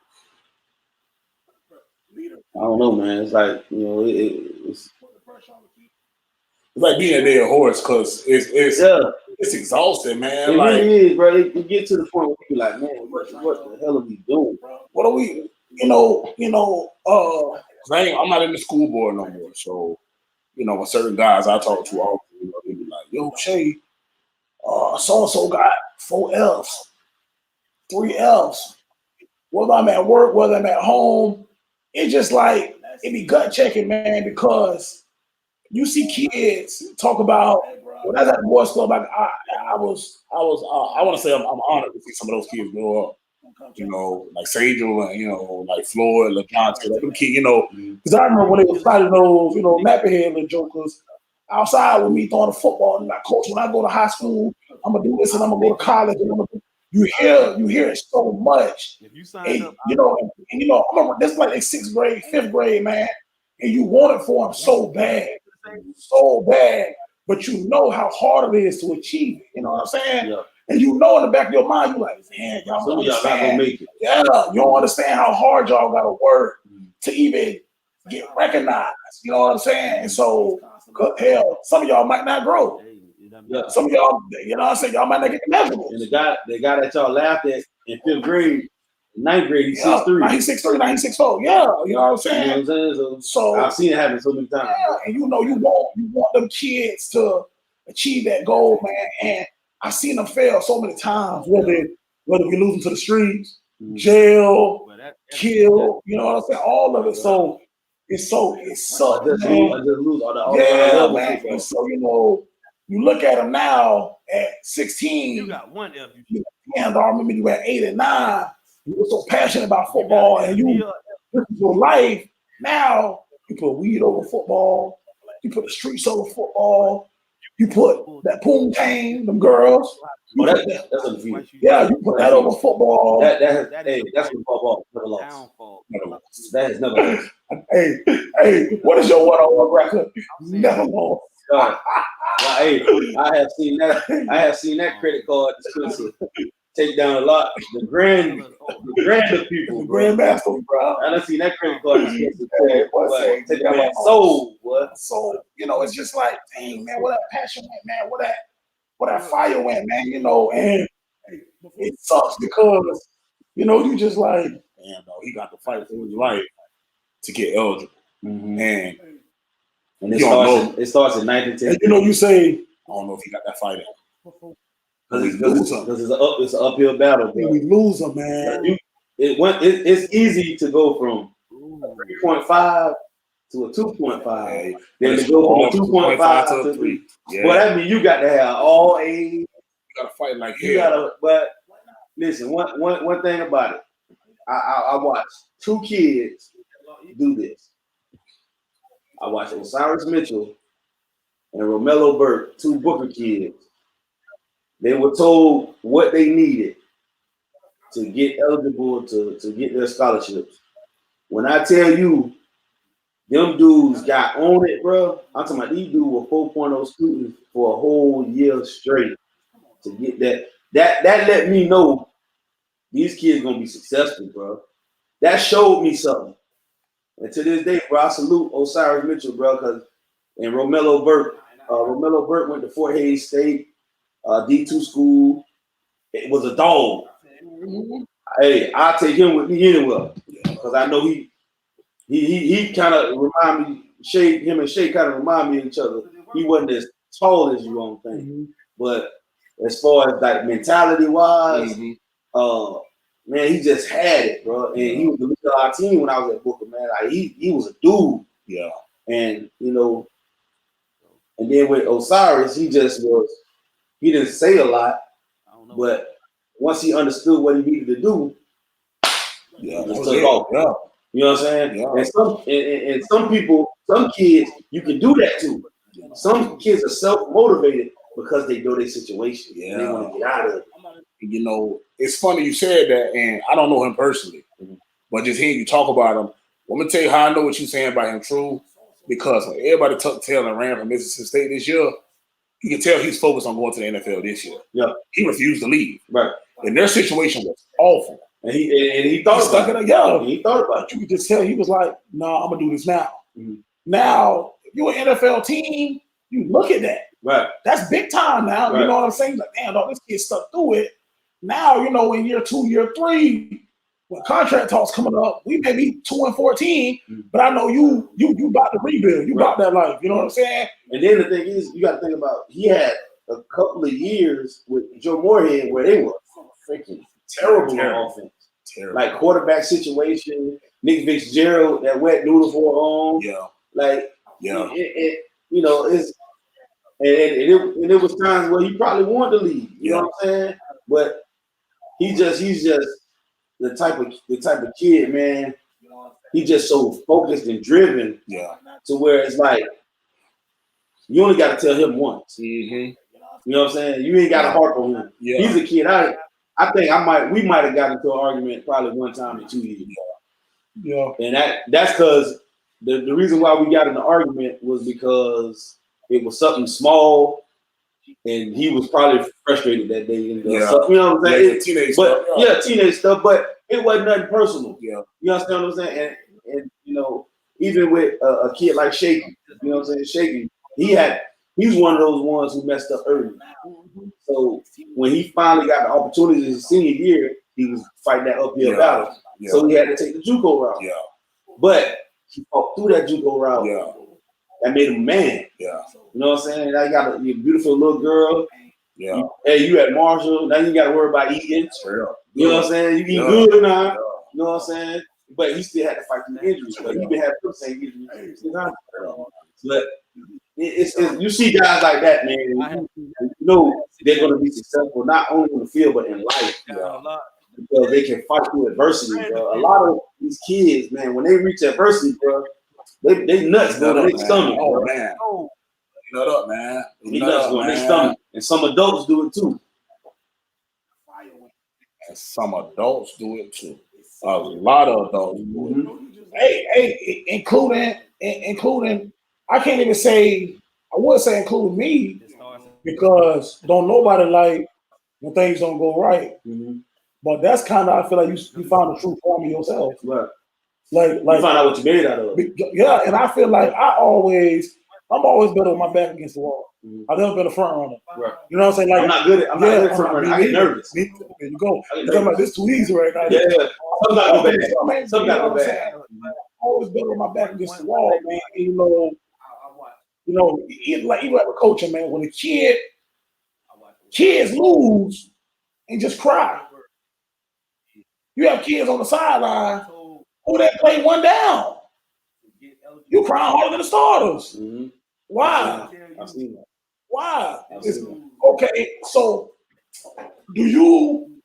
Speaker 2: I don't know, man. It's like, it's
Speaker 1: like being a dead horse because it's exhausting, man.
Speaker 2: It really is, bro. It get to the point where you're like, man, what the hell are we doing?
Speaker 3: What are we? I'm
Speaker 1: not in the school board no more. So, with certain guys I talk to often, they be like, "Yo, Shay, so-and-so got 4 F's, 3 F's. Whether I'm at work, whether I'm at home, it's just like it be gut checking, man, because you see kids talk about when I was at the boys club. I want to say I'm honored to see some of those kids grow up. Like Sagel and like Floyd, LeJohn, them kids, because I remember when they was fighting those, nappy head little jokers.
Speaker 3: outside with me throwing the football. And like, coach, when I go to high school, I'm gonna do this and I'm gonna go to college. And you hear it so much.
Speaker 4: If you signed up,
Speaker 3: This is like 6th grade, 5th grade, man, and you want it for them so bad, but you know how hard it is to achieve it. You know what I'm saying?
Speaker 2: Yeah.
Speaker 3: And you know in the back of your mind, you're like, man, y'all don't
Speaker 2: not gonna make it.
Speaker 3: Yeah, you don't understand how hard y'all gotta work to even get recognized. You know what I'm saying? And so, hell, some of y'all might not grow.
Speaker 2: Yeah.
Speaker 3: Some of y'all, you know what I'm saying, y'all might not get measurable.
Speaker 2: And the guy that y'all laughed at in 5th grade, 9th grade, he's 6'3".
Speaker 3: Now he's 6'3", now he's 6'4". Yeah, you know what I'm saying?
Speaker 2: You know what I'm saying?
Speaker 3: So
Speaker 2: I've seen it happen so many times.
Speaker 3: Yeah, and you want them kids to achieve that goal, man. And I've seen them fail so many times, whether we lose them to the streets, jail, kill, you know what I'm saying? All of it. So it sucks, man.
Speaker 2: I just lose all the
Speaker 3: Yeah, man. And so, you look at them now at 16.
Speaker 4: You got one F.
Speaker 3: Damn, I remember you at 8 and 9. You were so passionate about football, and this is your life. Now you put weed over football. You put the streets over football. You put that poontang, them girls.
Speaker 2: That's a view.
Speaker 3: Yeah, you put that over football.
Speaker 2: That's what football never lost. That has never lost.
Speaker 3: Hey, what is your one-on-one record? Never lost.
Speaker 2: Hey, I have seen that credit card dispenser take down a lot. The grander people,
Speaker 3: the grandmaster, bro.
Speaker 2: I done seen that credit card dispenser take down my
Speaker 3: soul. So it's just like, dang, man, where that passion went, man, where that fire went, man, and it sucks because you just like, damn, no, he got to fight for his life to get eligible, and
Speaker 2: it starts at 9 and 10.
Speaker 3: And you say, I don't know if he got that fight in.
Speaker 2: Because it's an uphill battle. Bro.
Speaker 3: We lose him, man.
Speaker 2: It's easy to go from 3.5 to a 2.5. Then to go from a 2.5 to 3. Yeah. Well, that means you got to have all A. You
Speaker 1: got to fight like hell.
Speaker 2: But listen, one thing about it, I watched 2 kids do this. I watched Osiris Mitchell and Romello Burke, 2 Booker kids. They were told what they needed to get eligible to get their scholarships. When I tell you, them dudes got on it, bro. I'm talking about these dudes were 4.0 students for a whole year straight to get that. That let me know these kids gonna be successful, bro. That showed me something. And to this day, bro, I salute Osiris Mitchell, bro, and Romello Burke. Romello Burke went to Fort Hays State. D2 school. It was a dog. Hey, I'll take him with me anywhere because I know he kind of remind me. Him and Shay kind of remind me of each other. He wasn't as tall as you don't think, but as far as like mentality wise, man, he just had it, bro. And he was the leader of our team when I was at Booker, man. Like he was a dude.
Speaker 3: Yeah.
Speaker 2: And and then with Osiris, he just was. He didn't say a lot, but once he understood what he needed to do, he just took off.
Speaker 3: Yeah.
Speaker 2: You know what I'm saying?
Speaker 3: Yeah.
Speaker 2: And some people, some kids, you can do that too. Some kids are self-motivated because they know their situation. Yeah. They want to get out of it.
Speaker 1: It's funny you said that, and I don't know him personally, but just hearing you talk about him, let me tell you how I know what you're saying about him, true, because when everybody tucked tail and ran from Mississippi State this year, you can tell he's focused on going to the NFL this year.
Speaker 2: Yeah.
Speaker 1: He refused to leave.
Speaker 2: Right.
Speaker 1: And their situation was awful.
Speaker 2: And he thought about it.
Speaker 3: Yeah.
Speaker 2: He thought about it.
Speaker 3: You could just tell he was like, no, I'm gonna do this now.
Speaker 2: Mm-hmm.
Speaker 3: Now, if you're an NFL team, you look at that.
Speaker 2: Right.
Speaker 3: That's big time now. Right. You know what I'm saying? Like, damn, this kid stuck through it. Now, in year 2, year 3, when contract talks coming up, we may be 2-14, but I know you about to rebuild. You about that life. You know what I'm saying?
Speaker 2: And then the thing is, you got to think about he had a couple of years with Joe Moorhead where they were freaking terrible on offense. Terrible. Like quarterback situation, Nick Fitzgerald, that wet noodle for him.
Speaker 3: Yeah.
Speaker 2: Like it was times where he probably wanted to leave. You know what I'm saying? But he's just the type of kid, man. He just so focused and driven, to where it's like You only got to tell him once.
Speaker 1: Mm-hmm.
Speaker 2: You know what I'm saying? You ain't got to harp on him.
Speaker 1: Yeah.
Speaker 2: He's a kid. I think we might have gotten into an argument probably one time in 2 years.
Speaker 3: Yeah.
Speaker 2: And that's because the reason why we got in the argument was because it was something small, and he was probably frustrated that day. And you know what I'm saying?
Speaker 1: Teenage stuff.
Speaker 2: Teenage stuff. But it wasn't nothing personal.
Speaker 1: Yeah.
Speaker 2: You understand what I'm saying? And you know, even with a kid like Shaky, you know what I'm saying? Shaky, he's one of those ones who messed up early. So when he finally got the opportunity his senior year, he was fighting that uphill battle. Yeah. So he had to take the JUCO route.
Speaker 1: Yeah.
Speaker 2: But he fought through that JUCO route.
Speaker 1: Yeah.
Speaker 2: That made him a man.
Speaker 1: Yeah.
Speaker 2: You know what I'm saying? Now you got a beautiful little girl.
Speaker 1: Yeah.
Speaker 2: You at Marshall. Now you got to worry about eating. You know what I'm saying? You eat good now. Yeah. You know what I'm saying? But he still had to fight through the injuries. But he been having the same injuries. But it's you see guys like that, man. You know they're going to be successful not only on the field but in life. Because they can fight through adversity, bro. A lot of these kids, man, when they reach adversity, bro, they nuts go to their stomach.
Speaker 1: Oh man, nut up, man.
Speaker 2: They nuts go to their stomach, and some adults do it too.
Speaker 1: And some adults do it too. A lot of adults do it.
Speaker 3: Hey, including. I can't even say. I would say including me because don't nobody like when things don't go right.
Speaker 2: Mm-hmm.
Speaker 3: But that's kind of I feel like you found the true form of yourself.
Speaker 2: Right.
Speaker 3: Like
Speaker 2: you find out what you made out of.
Speaker 3: Yeah, and I feel like I'm always better with my back against the wall. Mm-hmm. I've never been a front runner.
Speaker 2: Right.
Speaker 3: You know what I'm saying? Like
Speaker 2: I'm not good at front running. I get nervous.
Speaker 3: There you go. I'm like, this too easy right now.
Speaker 2: Yeah. Something got to go bad.
Speaker 3: I'm always better with my back against the wall, man. And, even like with coaching, man, when kids lose and just cry. You have kids on the sideline who that play one down. You cry harder than the starters.
Speaker 2: Mm-hmm.
Speaker 3: Why?
Speaker 2: I've seen that.
Speaker 3: Why? Okay, so do you,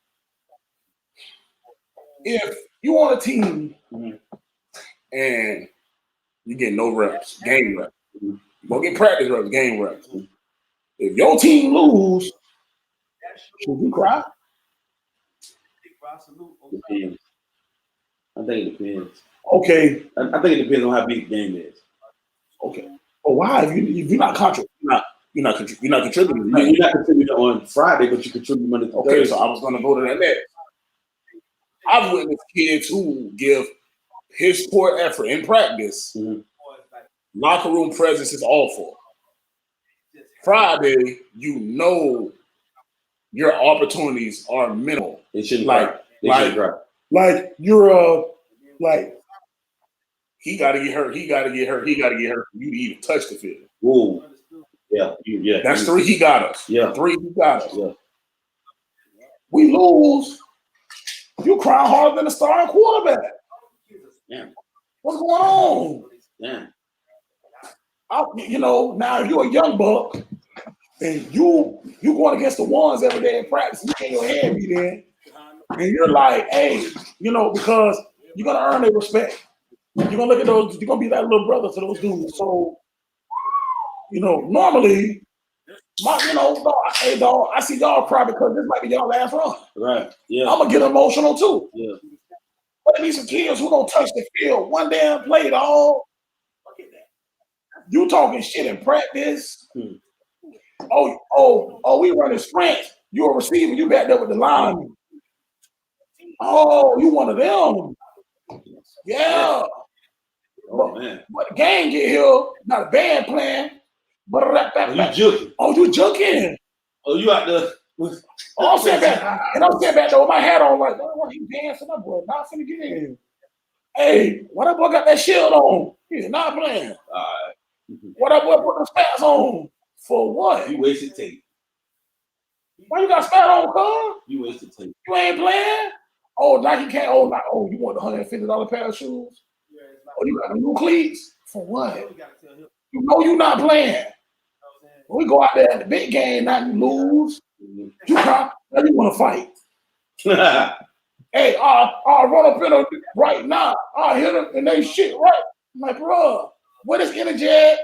Speaker 3: if you on a team
Speaker 1: and you get no reps, game reps, you won't get practice reps, game reps. If your team lose, should you cry?
Speaker 2: Depends. I think it depends.
Speaker 3: Okay.
Speaker 2: I think it depends on how big the game is.
Speaker 3: Okay. But why? If you're not contributing,
Speaker 1: you're not contributing.
Speaker 2: You're not contributing on Friday, but you contribute Monday through Thursday.
Speaker 1: So I was going to go to that next. I've witnessed kids who give his poor effort in practice. Mm-hmm. Locker room presence is awful. Friday, your opportunities are minimal.
Speaker 2: It shouldn't
Speaker 3: like you're
Speaker 1: he got to get hurt. He got to get hurt. You even touch the field.
Speaker 2: Whoa. Yeah.
Speaker 1: That's 3 he got us.
Speaker 2: Yeah.
Speaker 1: 3 he got us.
Speaker 2: Yeah.
Speaker 3: We lose. You cry harder than the starting quarterback.
Speaker 2: Yeah.
Speaker 3: What's going on?
Speaker 2: Yeah.
Speaker 3: Now if you're a young buck and you going against the ones every day in practice, you get your head beat in, and you're like, hey, because you're gonna earn their respect. You're gonna look at those. You're gonna be that little brother to those dudes. So, normally, hey dog, I see y'all cry because this might be y'all last run.
Speaker 2: Right. Yeah.
Speaker 3: I'm gonna get emotional too.
Speaker 2: Yeah.
Speaker 3: But there be some kids who don't touch the field one damn play, dog. Look at that. You talking shit in practice? Oh, we running sprints. You a receiver. You back there with the lineman. Oh, you one of them. Yeah.
Speaker 2: Man.
Speaker 3: But the game get here, not a band playing. But
Speaker 2: you juking.
Speaker 3: Oh, you juking.
Speaker 2: Oh, you out there.
Speaker 3: I'm saying back. And I'm saying back there with my hat on, like, what he dancing up, boy? Not finna get in. Hey, why that boy got that shield on? He's not playing.
Speaker 2: All right.
Speaker 3: Why that boy put the spats on? For what?
Speaker 2: You wasted tape.
Speaker 3: Why you got spat on, cuz?
Speaker 2: You wasted tape.
Speaker 3: You ain't playing? Oh, Nike can't. You want the $150 pair of shoes? Oh, you got the new cleats? For what? You know you not playing. We go out there in the big game, now you lose. You cry, now you want to fight. Hey, I'll run up in them right now. I'll hit them and they shit right. I'm like, bro, where this energy at?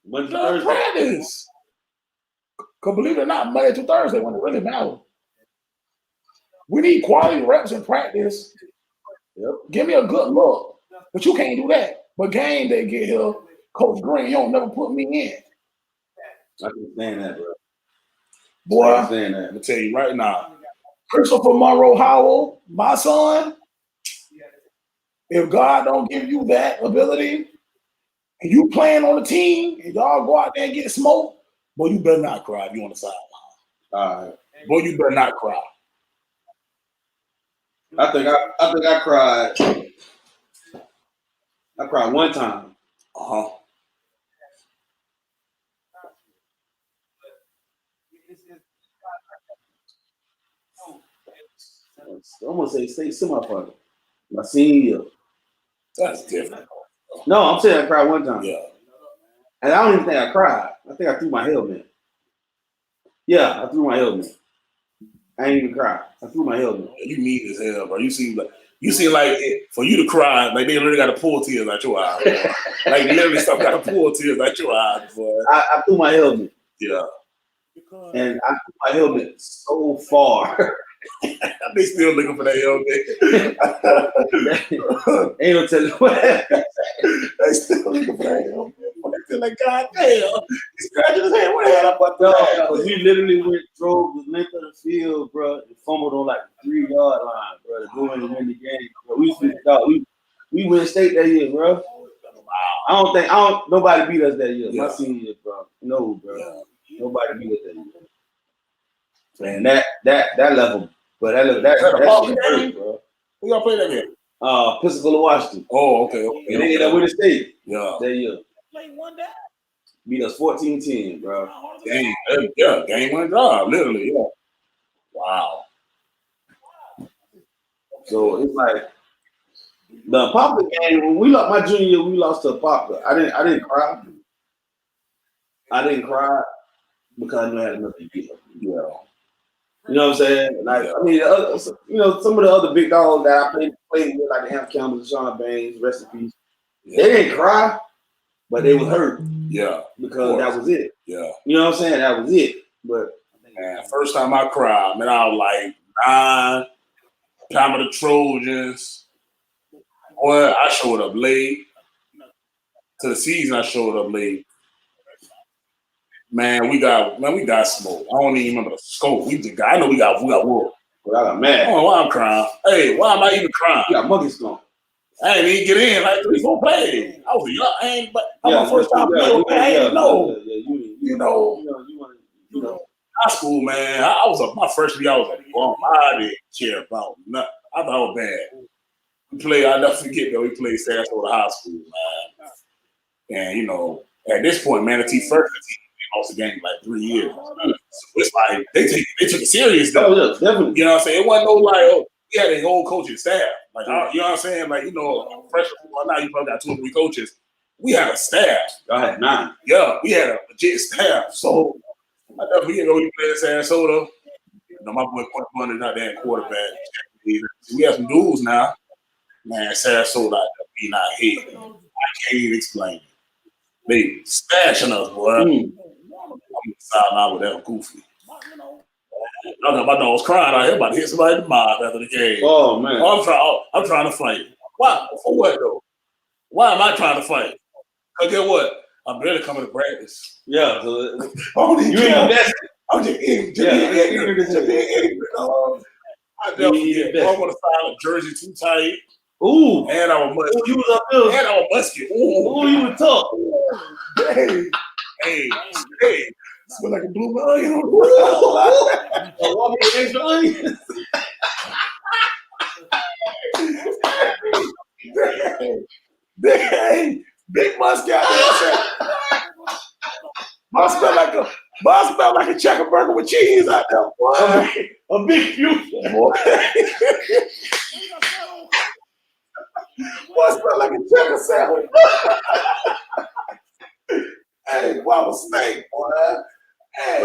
Speaker 2: Monday to
Speaker 3: Just
Speaker 2: Thursday.
Speaker 3: practice. Because believe it or not, Monday to Thursday when it really matters. We need quality reps in practice.
Speaker 2: Yep.
Speaker 3: Give me a good look. But you can't do that. But game day get here, Coach Green, you don't never put me in.
Speaker 2: I can stand that, bro.
Speaker 3: Boy,
Speaker 2: I can stand that.
Speaker 1: I'm gonna tell you right now.
Speaker 3: Christopher Monroe Howell, my son, if God don't give you that ability, and you playing on the team, and y'all go out there and get smoked, boy, you better not cry if you on the sideline.
Speaker 2: All right.
Speaker 1: Boy, you better not cry.
Speaker 2: I think I cried. I cried one time.
Speaker 1: Uh-huh.
Speaker 2: I'm gonna say state semifinal. My senior year.
Speaker 1: That's different.
Speaker 2: No, I'm saying I cried one time.
Speaker 1: Yeah.
Speaker 2: And I don't even think I cried. I think I threw my helmet. Yeah, I threw my helmet. I ain't even cry. I threw my helmet.
Speaker 1: You mean as hell, bro. You seem like for you to cry, like they literally got to pull tears out your eyes, boy. Like literally stuff got to pull tears out your eyes, boy.
Speaker 2: I threw my helmet.
Speaker 1: Yeah.
Speaker 2: And I threw my helmet so far.
Speaker 1: They still looking for that helmet.
Speaker 2: Ain't no telling what happened.
Speaker 3: They still looking for that helmet. They're like, God damn, he's scratching his head. What the hell up with
Speaker 2: No, we literally drove the length of the field, bro, and fumbled on like the 3-yard line, bro, to go in and win the game. Bro. We win state that year, bro. Nobody beat us that year.
Speaker 1: Yeah.
Speaker 2: My senior year, bro. No, bro.
Speaker 1: Yeah.
Speaker 2: Nobody beat us that year. And that level, but that shit hurt, bro.
Speaker 1: Who y'all play that game?
Speaker 2: Pensacola, Washington.
Speaker 1: Oh, okay.
Speaker 2: And they ended up with the state.
Speaker 1: Yeah.
Speaker 2: That year. Beat us 14-10, bro.
Speaker 1: Game winning drive, literally. Yeah. Wow.
Speaker 2: So it's like the Poplar game. When we lost my junior year, we lost to Poplar. I didn't cry. I didn't cry because I knew I had nothing to give.
Speaker 1: Yeah.
Speaker 2: You know what I'm saying? Like I mean, some of the other big dogs that I played with, like the Hamp Campbell, Sean Baines, rest in peace.
Speaker 1: Yeah.
Speaker 2: They didn't cry, but they was hurt.
Speaker 1: Yeah.
Speaker 2: Because that was it.
Speaker 1: Yeah.
Speaker 2: You know what I'm saying? That was it. But
Speaker 1: man, first time I cried, man, I was like 9. Time of the Trojans. Boy, I showed up late. To the season, I showed up late. Man, we got smoked. I don't even remember the scope. I know we got whooped.
Speaker 2: But I got mad.
Speaker 1: Oh, why I'm crying? Hey, why am I even crying?
Speaker 2: You got monkeys going.
Speaker 1: I ain't even get in like 3-4 plays. I was young, but my first time playing. I ain't know. You know, high school, man. I was my first year. I was like, well, I didn't care about nothing. I thought I was bad. We played. I'll never forget though. We played Sarasota High School, man. And at this point, Manatee first team lost the game like 3 years. So it's like they took it serious though.
Speaker 2: Oh, yeah, definitely.
Speaker 1: You know what I'm saying? It wasn't no like, we had a whole coaching staff. Like, you know what I'm saying? Like, freshman now you probably got 2 or 3 coaches. We had a staff.
Speaker 2: I had 9.
Speaker 1: Yeah, we had a legit staff. So I never forget we played in Sarasota. My boy Point Bundy not that quarterback. We have some dudes now. Man, Sarasota being out here. I can't even explain it. They stashing us, boy. I'm signing out with that goofy. My dog was crying out here about to hit somebody in the mouth after the game.
Speaker 2: Oh man.
Speaker 1: I'm trying to fight. Why? For what though? Why am I trying to fight? Cause get what? I'm barely coming to practice.
Speaker 2: Yeah. So,
Speaker 3: you ain't invested. I'm just ignorant.
Speaker 1: I never forget. I want to sign a jersey too tight.
Speaker 2: Ooh.
Speaker 1: And I was musky.
Speaker 2: Ooh, you was up there.
Speaker 1: And I was musky.
Speaker 2: Ooh, you was tough.
Speaker 3: Hey. Smell like a blue onion.
Speaker 2: Walk with extra onions.
Speaker 3: Big musky out there. Must smell like a checker burger with cheese out there, boy.
Speaker 2: A big future,
Speaker 3: boy. Boy, smell like a checker sandwich. Hey, boy, a snake, boy. Hey.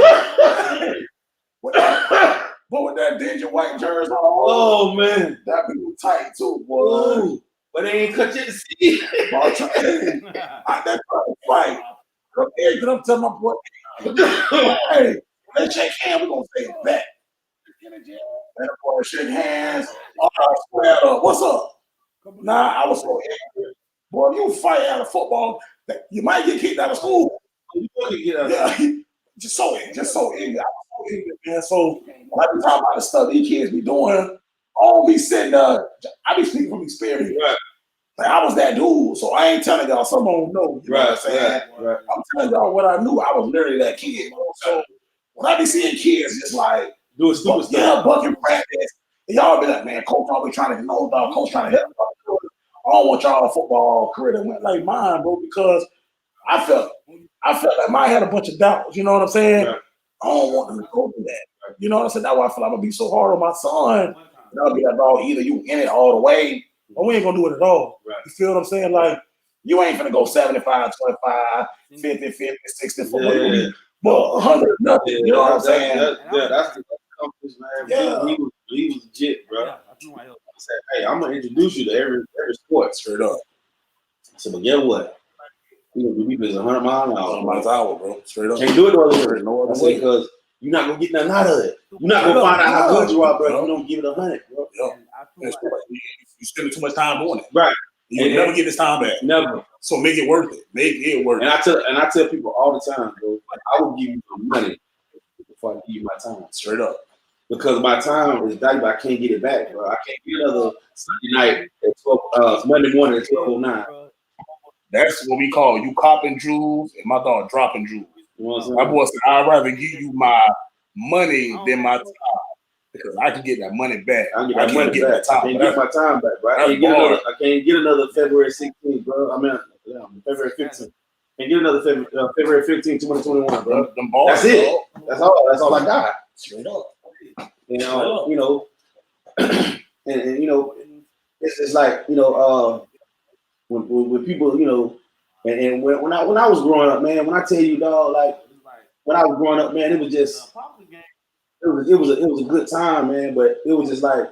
Speaker 3: But with that dingy white jersey on,
Speaker 2: oh man,
Speaker 3: that be tight too, boy.
Speaker 2: Ooh. But they ain't cut you to see.
Speaker 3: I that trying to fight. Come here, because I'm telling my boy, hey, let's shake hands. We're going to say it back. That boy shake hands. Oh, square up. What's up? Nah, I was so angry. Boy, you fight out of football, you might get kicked out of school. Yeah, just so angry. I was so angry, man. So when I be talking about the stuff these kids be doing, I don't be sitting there. I be speaking from experience.
Speaker 2: Right.
Speaker 3: Like I was that dude, so I ain't telling y'all something I don't know. You know what I'm saying?
Speaker 2: Right.
Speaker 3: I'm telling y'all what I knew. I was literally that kid. So when I be seeing kids just like
Speaker 2: doing stupid stuff,
Speaker 3: yeah, bucking practice, and y'all be like, man, coach always trying to know dog, coach trying to help. I don't want y'all a football career that went like mine, bro, because I felt like mine had a bunch of doubts. You know what I'm saying?
Speaker 2: Right.
Speaker 3: I don't want them to go through that. You know what I'm saying? That's why I feel like I'm gonna be so hard on my son. And I'll be like, dog, either you in it all the way, or we ain't gonna do it at all.
Speaker 2: Right.
Speaker 3: You feel what I'm saying? Like, you ain't finna go 75, 25, 50, 50, 60, 40, but 100, nothing.
Speaker 2: Yeah,
Speaker 3: you know what I'm saying?
Speaker 2: That's the competition, man.
Speaker 3: Yeah.
Speaker 2: He was legit, bro. I said, hey, I'm gonna introduce you to every sport.
Speaker 3: Straight up.
Speaker 2: I said, but guess what? You know, we play 100 miles an hour.
Speaker 3: 100 miles an hour, bro. Straight up.
Speaker 2: Can't do it no other way.
Speaker 3: No
Speaker 2: I
Speaker 3: other
Speaker 2: said,
Speaker 3: way.
Speaker 2: because you're not gonna get nothing out of it. You're not gonna find out how good you are, bro. If you don't give it 100, bro.
Speaker 3: Yeah. You spend too much time doing it.
Speaker 2: Right.
Speaker 3: You'll never get this time back.
Speaker 2: Never.
Speaker 3: So make it worth it. Make it worth
Speaker 2: And
Speaker 3: it.
Speaker 2: I tell people all the time, bro, I will give you some money before I give you my time.
Speaker 3: Straight up.
Speaker 2: Because my time is valuable. I can't get it back, bro. I can't get another Sunday night at 12, Monday morning at 12:09.
Speaker 3: That's what we call you copping jewels and my dog dropping jewels.
Speaker 2: You know what I'm saying?
Speaker 3: My boy said, I'd rather give you my money than my time. Because I can get that money back.
Speaker 2: I can get my time back, bro. I can't get another February 16th, bro. I mean, February 15th. Can't get another February 15th, 2021, bro.
Speaker 3: Them balls,
Speaker 2: that's it. That's all I got.
Speaker 3: Straight up.
Speaker 2: You know, and you know, it's like, you know, when people, you know, and when I was growing up, man, when I tell you, dog, like when I was growing up, man, it was just it was a good time, man. But it was just like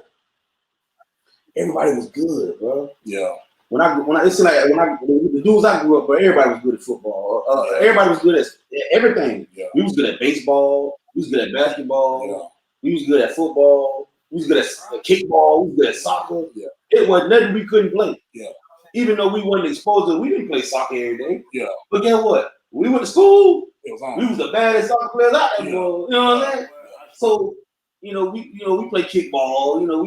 Speaker 2: everybody was good, bro.
Speaker 3: Yeah.
Speaker 2: When it's like the dudes I grew up, but everybody was good at football. Everybody was good at everything. Yeah. We was good at baseball. We was good at basketball. Yeah. We was good at football. We was good at kickball. We was good at soccer. Yeah. It was nothing we couldn't play. Yeah. Even though we wasn't exposed to it, we didn't play soccer every day. Yeah. But guess what? When we went to school, we was the baddest soccer players out there. Yeah. You know what I'm saying? So, we played kickball. You know,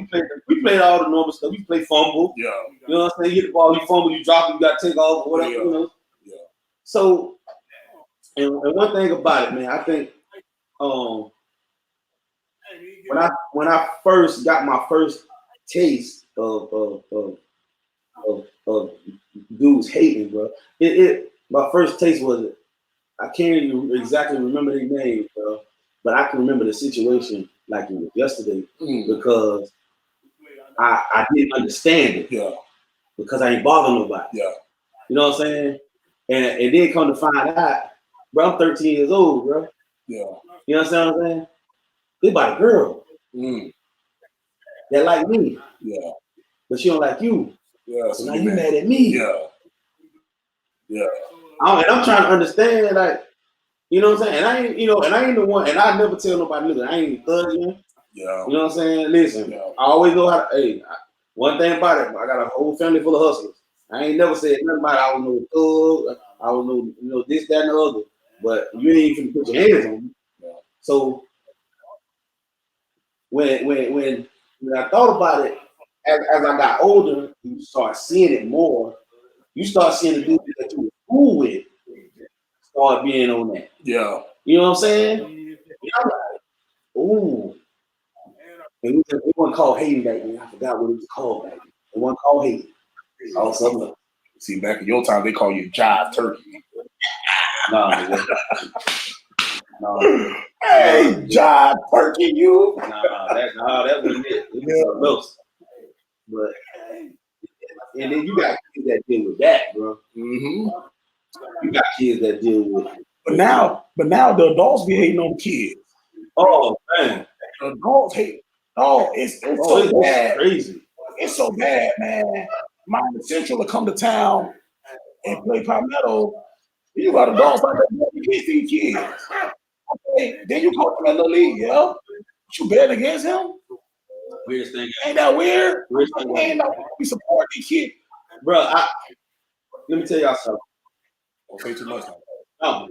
Speaker 2: we played all the normal stuff. We played fumble. Yeah. You know what I'm saying? You hit the ball, you fumble, you drop it, you got to take off or whatever. Yeah. You know. Yeah. So, and one thing about it, man, I think, when I first got my first taste of dudes hating, bro, my first taste was, I can't even exactly remember their name, bro, but I can remember the situation like it was yesterday because I didn't understand it. Yeah. Because I ain't bothering nobody. Yeah. You know what I'm saying? And then come to find out, bro, I'm 13 years old, bro. Yeah. You know what I'm saying? They about a girl. That like me. Yeah. But she don't like you. Yeah. So now you mad at me. Yeah. Yeah. And I'm trying to understand, like, you know what I'm saying? And I ain't the one, and I never tell nobody, look, I ain't thugging. Yeah. You know what I'm saying? Listen, I always know how to, one thing about it, I got a whole family full of hustlers. I ain't never said nothing about it. I don't know thug, I don't know, this, that, and the other. But you ain't even put your hands on me. Yeah. So when I thought about it, as I got older, you start seeing it more. You start seeing the dudes that you were cool with start being on that. Yeah. You know what I'm saying? And I'm like, ooh. And it wasn't called hating back then. I forgot what it was called back then. It wasn't called hating. All something else.
Speaker 3: See, back in your time, they call you jive turkey.
Speaker 2: No.
Speaker 3: Hey, jive turkey, you.
Speaker 2: That wasn't it. It was something else. But and then you got kids that deal with that, bro. Mm-hmm. You got kids that deal with it.
Speaker 3: But now the adults be hating on kids.
Speaker 2: Oh man,
Speaker 3: the adults hate. Oh, it's so bad.
Speaker 2: Crazy.
Speaker 3: It's so bad, man. Miami Central will come to town and play Palmetto. You got a dog like that. You can't see kids. Okay, then you coach him in the league, yeah. You bet against him.
Speaker 2: Weirdest thing.
Speaker 3: Ain't that weird?
Speaker 2: Weirdest thing.
Speaker 3: Ain't that weird? We support these kids.
Speaker 2: Bro, let me tell y'all something.
Speaker 1: Don't say too much.
Speaker 2: No.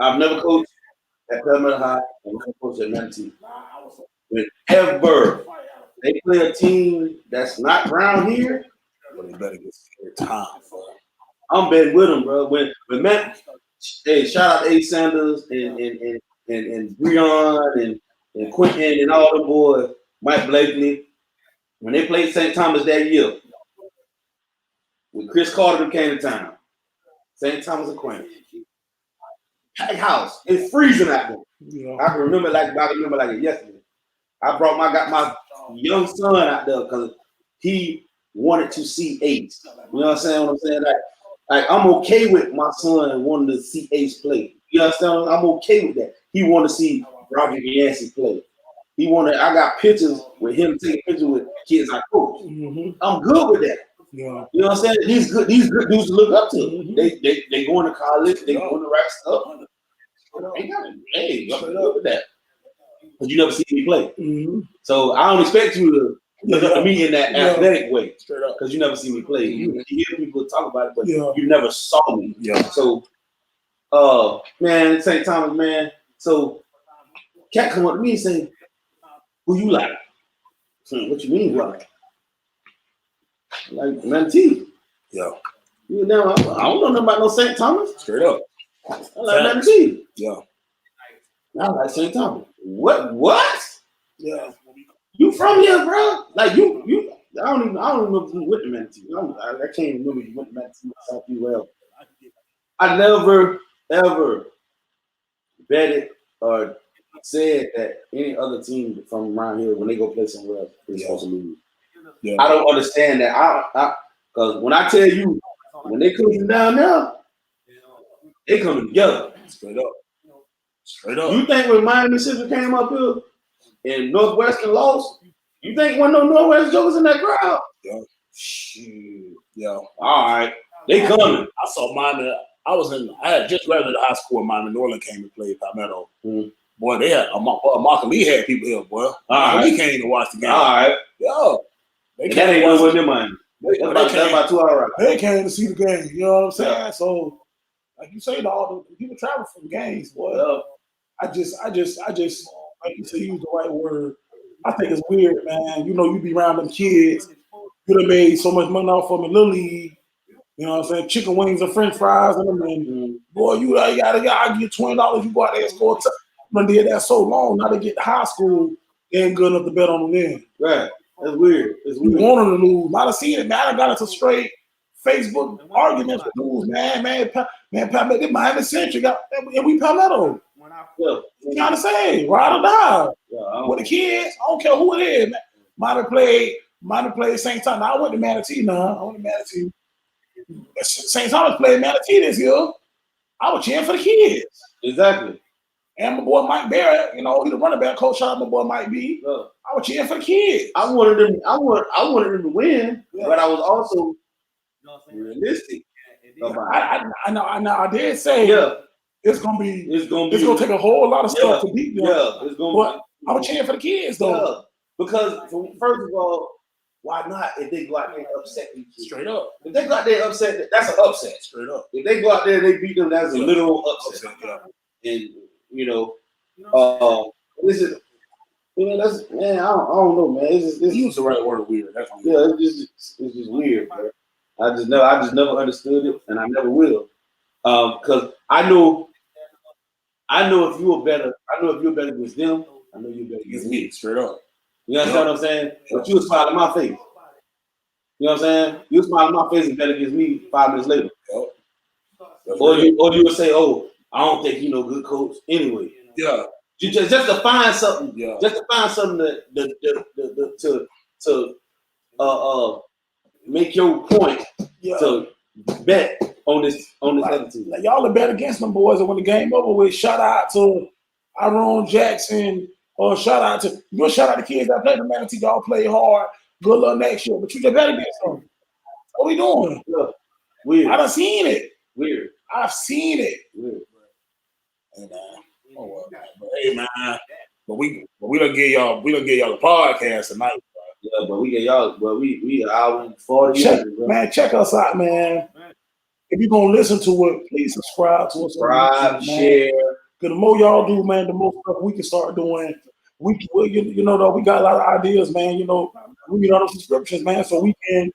Speaker 2: I've never coached at Pelham High and never coached at Manatee. Whenever they play a team that's not around here,
Speaker 1: But they better get scared time.
Speaker 2: I'm betting with them, bro. When Matt, hey, shout out to A. Sanders and Breon and Quentin and all the boys, Mike Blakely. When they played St. Thomas that year, when Chris Carter came to town, St. Thomas and Quentin. Packed house. It's freezing out there.
Speaker 3: Yeah.
Speaker 2: I can remember like it yesterday. I got my young son out there because he wanted to see Ace. You know what I'm saying? Like I'm okay with my son wanting to see Ace play. You understand? I'm okay with that. He wanted to see Roger Yancey play. I got pictures with him taking pictures with kids I coach.
Speaker 3: Mm-hmm.
Speaker 2: I'm good with that.
Speaker 3: Yeah.
Speaker 2: You know what I'm saying? These good dudes to look up to. Mm-hmm. They going to college, they doing the right stuff. Hey, I'm good with that. But you never see me play.
Speaker 3: Mm-hmm.
Speaker 2: So I don't expect you to look up to me in that athletic way.
Speaker 3: Straight up.
Speaker 2: Because you never see me play.
Speaker 3: Mm-hmm.
Speaker 2: You hear people talk about it, but
Speaker 3: you
Speaker 2: never saw me.
Speaker 1: Yeah.
Speaker 2: So man, St. Thomas, man. So Cat come up to me and say, who you like? What you mean, who I like Manatee.
Speaker 1: Yeah.
Speaker 2: You know, I don't know nothing about no St. Thomas.
Speaker 1: Straight up.
Speaker 2: I like Manatee.
Speaker 1: Yeah.
Speaker 2: I like St. Thomas. What?
Speaker 3: Yeah.
Speaker 2: You from here, bro? Like you. I don't remember who went to Manatee. I can't remember you went to Manatee South well. I never ever betted or said that any other team from around here when they go play somewhere else is supposed to lose.
Speaker 1: Yeah.
Speaker 2: I don't understand that. Because when I tell you when they come down there, they coming together.
Speaker 1: Straight up. Straight up.
Speaker 2: You think when Miami Central came up here and Northwestern lost, you think one of no Northwestern jokers in that crowd?
Speaker 1: Yeah. Shoot. Yeah.
Speaker 2: All right. They coming.
Speaker 1: I saw Miami. I had just graduated high school when Miami Norland came to play Palmetto.
Speaker 2: Mm-hmm.
Speaker 1: Boy, they had Markham Lee had people here, boy. He came to watch the game.
Speaker 2: All right.
Speaker 1: Yo.
Speaker 2: That ain't no one in Miami. That's about 2 hours.
Speaker 3: They came to see the game. You know what I'm saying? Yeah. So, like you say, all the people travel from games, boy. Yeah. I just, like you said, use the right word. I think it's weird, man. You know, you be around them kids. You done made so much money off them in Little League. You know what I'm saying? Chicken wings and French fries and them. And boy, I give you $20. You go out there and score. I did that so long. Now they get to high school, they ain't good enough to bet on them then.
Speaker 2: Right. That's weird. It's weird.
Speaker 3: You want them to lose. I done seen it, man. I done got into straight Facebook arguments with dudes, man. Palmetto, Miami Central, and we Palmetto.
Speaker 2: Yeah.
Speaker 3: You gotta say, ride or die. Yeah, with the kids, I don't care who it is, man. Might have played St. Thomas. I went to Manatee now. St. Thomas played Manatee this year. I was cheering for the kids.
Speaker 2: Exactly.
Speaker 3: And my boy Mike Barrett, you know, he the running back coach. Shout out my boy Mike B. Yeah. I was cheering for the kids.
Speaker 2: I wanted them to win, but I was also realistic about it.
Speaker 3: I did say it's gonna take a whole lot of stuff to beat them.
Speaker 2: Yeah, it's gonna.
Speaker 3: But I was cheering for the kids though.
Speaker 2: Yeah. Because first of all, why not? If they go out there and upset these kids.
Speaker 3: Straight up.
Speaker 2: If they go out there and upset, that's an upset.
Speaker 3: Straight up.
Speaker 2: If they go out there and they beat them, that's a literal upset. And you know, this is, you know, that's, man, I don't know, man. It's
Speaker 1: use the right word, weird. That's
Speaker 2: weird. Yeah, it's just weird, man. I just never understood it, and I never will. Because I know if you're better against them, I know you're better against me.
Speaker 1: Straight up.
Speaker 2: You understand what I'm saying? But you smile in my face. You know what I'm saying? You smile in my face and bet against me 5 minutes later. Yep. Or you will say, "Oh, I don't think you know good coach." Anyway.
Speaker 1: Yeah.
Speaker 2: You just to find something.
Speaker 1: Yeah.
Speaker 2: Just to find something to make your point to bet on this other team.
Speaker 3: Like y'all are bet against them boys, and when the game over with, shout out to Iron Jackson, or shout out to the kids that played the Manatee. Y'all play hard. Good luck next year, but you just bet against them. What we doing?
Speaker 2: Yeah. Weird.
Speaker 3: I done seen it.
Speaker 2: Weird.
Speaker 3: I've seen it.
Speaker 2: Weird.
Speaker 1: And, oh well, man. But hey, man. But we don't get y'all the podcast tonight.
Speaker 2: Yeah, but we get y'all. But we hour and 40
Speaker 3: Check,
Speaker 2: minutes, bro.
Speaker 3: man, check us out, man. If you're gonna listen to it, please subscribe to us.
Speaker 2: Subscribe, share.
Speaker 3: Because the more y'all do, man, the more stuff we can start doing. You know, though, we got a lot of ideas, man. You know, we need all the subscriptions, man, so we can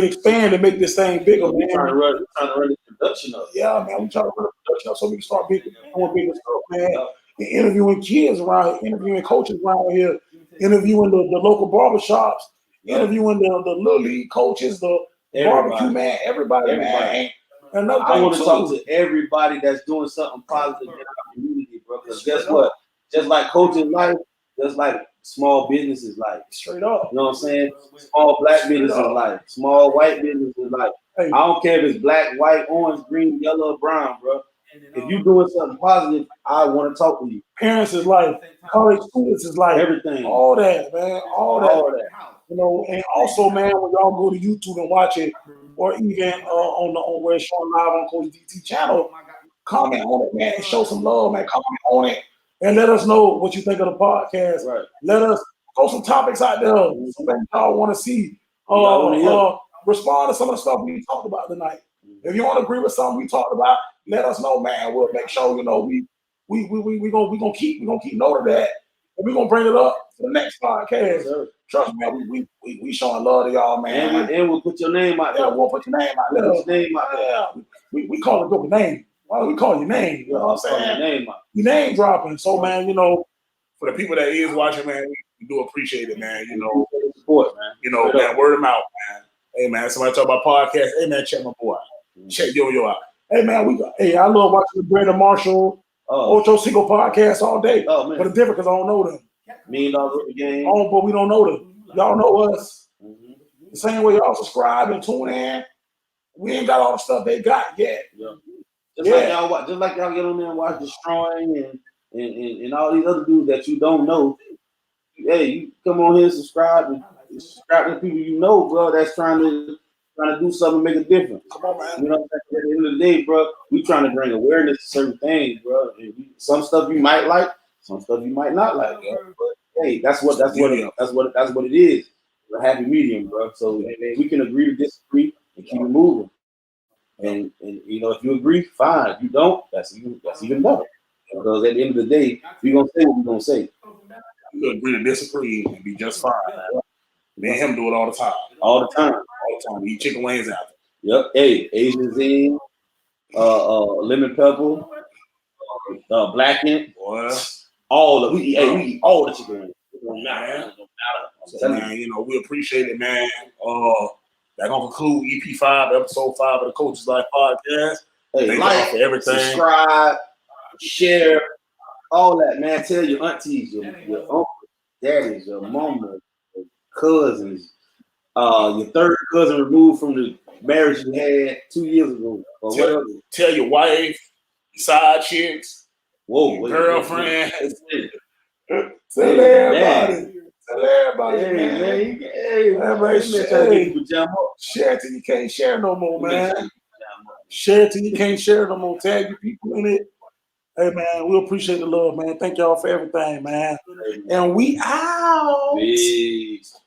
Speaker 3: expand and make this thing bigger, man.
Speaker 2: We're trying to run the production up.
Speaker 3: Yeah, man, we trying to run the production up so we can start doing bigger stuff, man. And interviewing kids around here, interviewing coaches around here, interviewing the local barbershops, interviewing the little league coaches, the barbecue man, everybody. Man. Another
Speaker 2: I want to
Speaker 3: too.
Speaker 2: talk to everybody that's doing something positive in our community, bro. Because guess what? Just like coaching life, just like small businesses life.
Speaker 3: Straight up.
Speaker 2: You know what I'm saying? Small black businesses life. Small white businesses life. Hey. I don't care if it's black, white, orange, green, yellow, or brown, bro. If you're doing something positive, I want to talk to you.
Speaker 3: Parents is life. College students is life.
Speaker 2: Everything.
Speaker 3: All that, man. All that. You know, and also, man, when y'all go to YouTube and watch it, or even on where it's showing live on Coach DT channel, comment on it, man, and show some love, man. Comment on it and let us know what you think of the podcast.
Speaker 2: Right.
Speaker 3: Let us throw some topics out there. Something y'all want to see. Respond to some of the stuff we talked about tonight. If you want to agree with something we talked about, let us know, man. We'll make sure we gonna keep note of that, and we're gonna bring it up for the next podcast.
Speaker 2: Yes,
Speaker 3: trust me, we showing love to y'all, man.
Speaker 2: And we'll put your name out there.
Speaker 3: Yeah, we'll put your name out there. Yeah, we call it your name. Why we call your name? You know what I'm saying? Your name dropping. So, man, you know,
Speaker 1: for the people that is watching, man, we do appreciate it, man. You know,
Speaker 2: support, man.
Speaker 1: You know, man, word of mouth, man. Hey, man, somebody talk about podcasts. Hey, man, check my boy out. Check Yo out. Hey, man, I love watching the Brandon Marshall, Ocho Cinco podcast all day.
Speaker 2: Oh, man.
Speaker 3: But it's different because I don't know them.
Speaker 2: $1 million the game.
Speaker 3: But we don't know them. Y'all know us. Mm-hmm. The same way y'all subscribe and tune in. We ain't got all the stuff they got yet.
Speaker 2: Yeah. Just like y'all get on there and watch Destroying and all these other dudes that you don't know. Hey, you come on here and subscribe to people you know, bro, that's trying to do something, make a difference.
Speaker 3: Come on, man.
Speaker 2: You know what I'm saying? At the end of the day, bro, we trying to bring awareness to certain things, bro. And some stuff you might like, some stuff you might not like, bro. But hey, that's what it is. We're a happy medium, bro. So we can agree to disagree and keep it moving. And you know, if you agree, fine. If you don't, that's even better. Because at the end of the day, we're gonna say what we're gonna say.
Speaker 1: You agree to disagree and be just fine. Me and him do it all the time.
Speaker 2: All the time.
Speaker 1: We eat chicken wings out
Speaker 2: there. Yep. Hey, Asian zing, lemon pepper, blackened, all we eat all the chicken wings.
Speaker 1: Man, you know, we appreciate it, man. That gonna conclude Ep.5, episode 5 of the Coach's Life podcast.
Speaker 2: Hey,
Speaker 1: thank
Speaker 2: like,
Speaker 1: for everything.
Speaker 2: Subscribe, share, all that, man. Tell your aunties, your uncles, daddies, your mama, your cousins, your third cousin removed from the marriage you had 2 years ago, or whatever.
Speaker 1: Tell your wife, your side chicks, your girlfriend.
Speaker 3: Tell everybody. Tell everybody, man. Share till you can't share no more, man. Share till you can't share no more. Tag your people in it. Hey, man, we appreciate the love, man. Thank y'all for everything, man. And we out.
Speaker 2: Peace.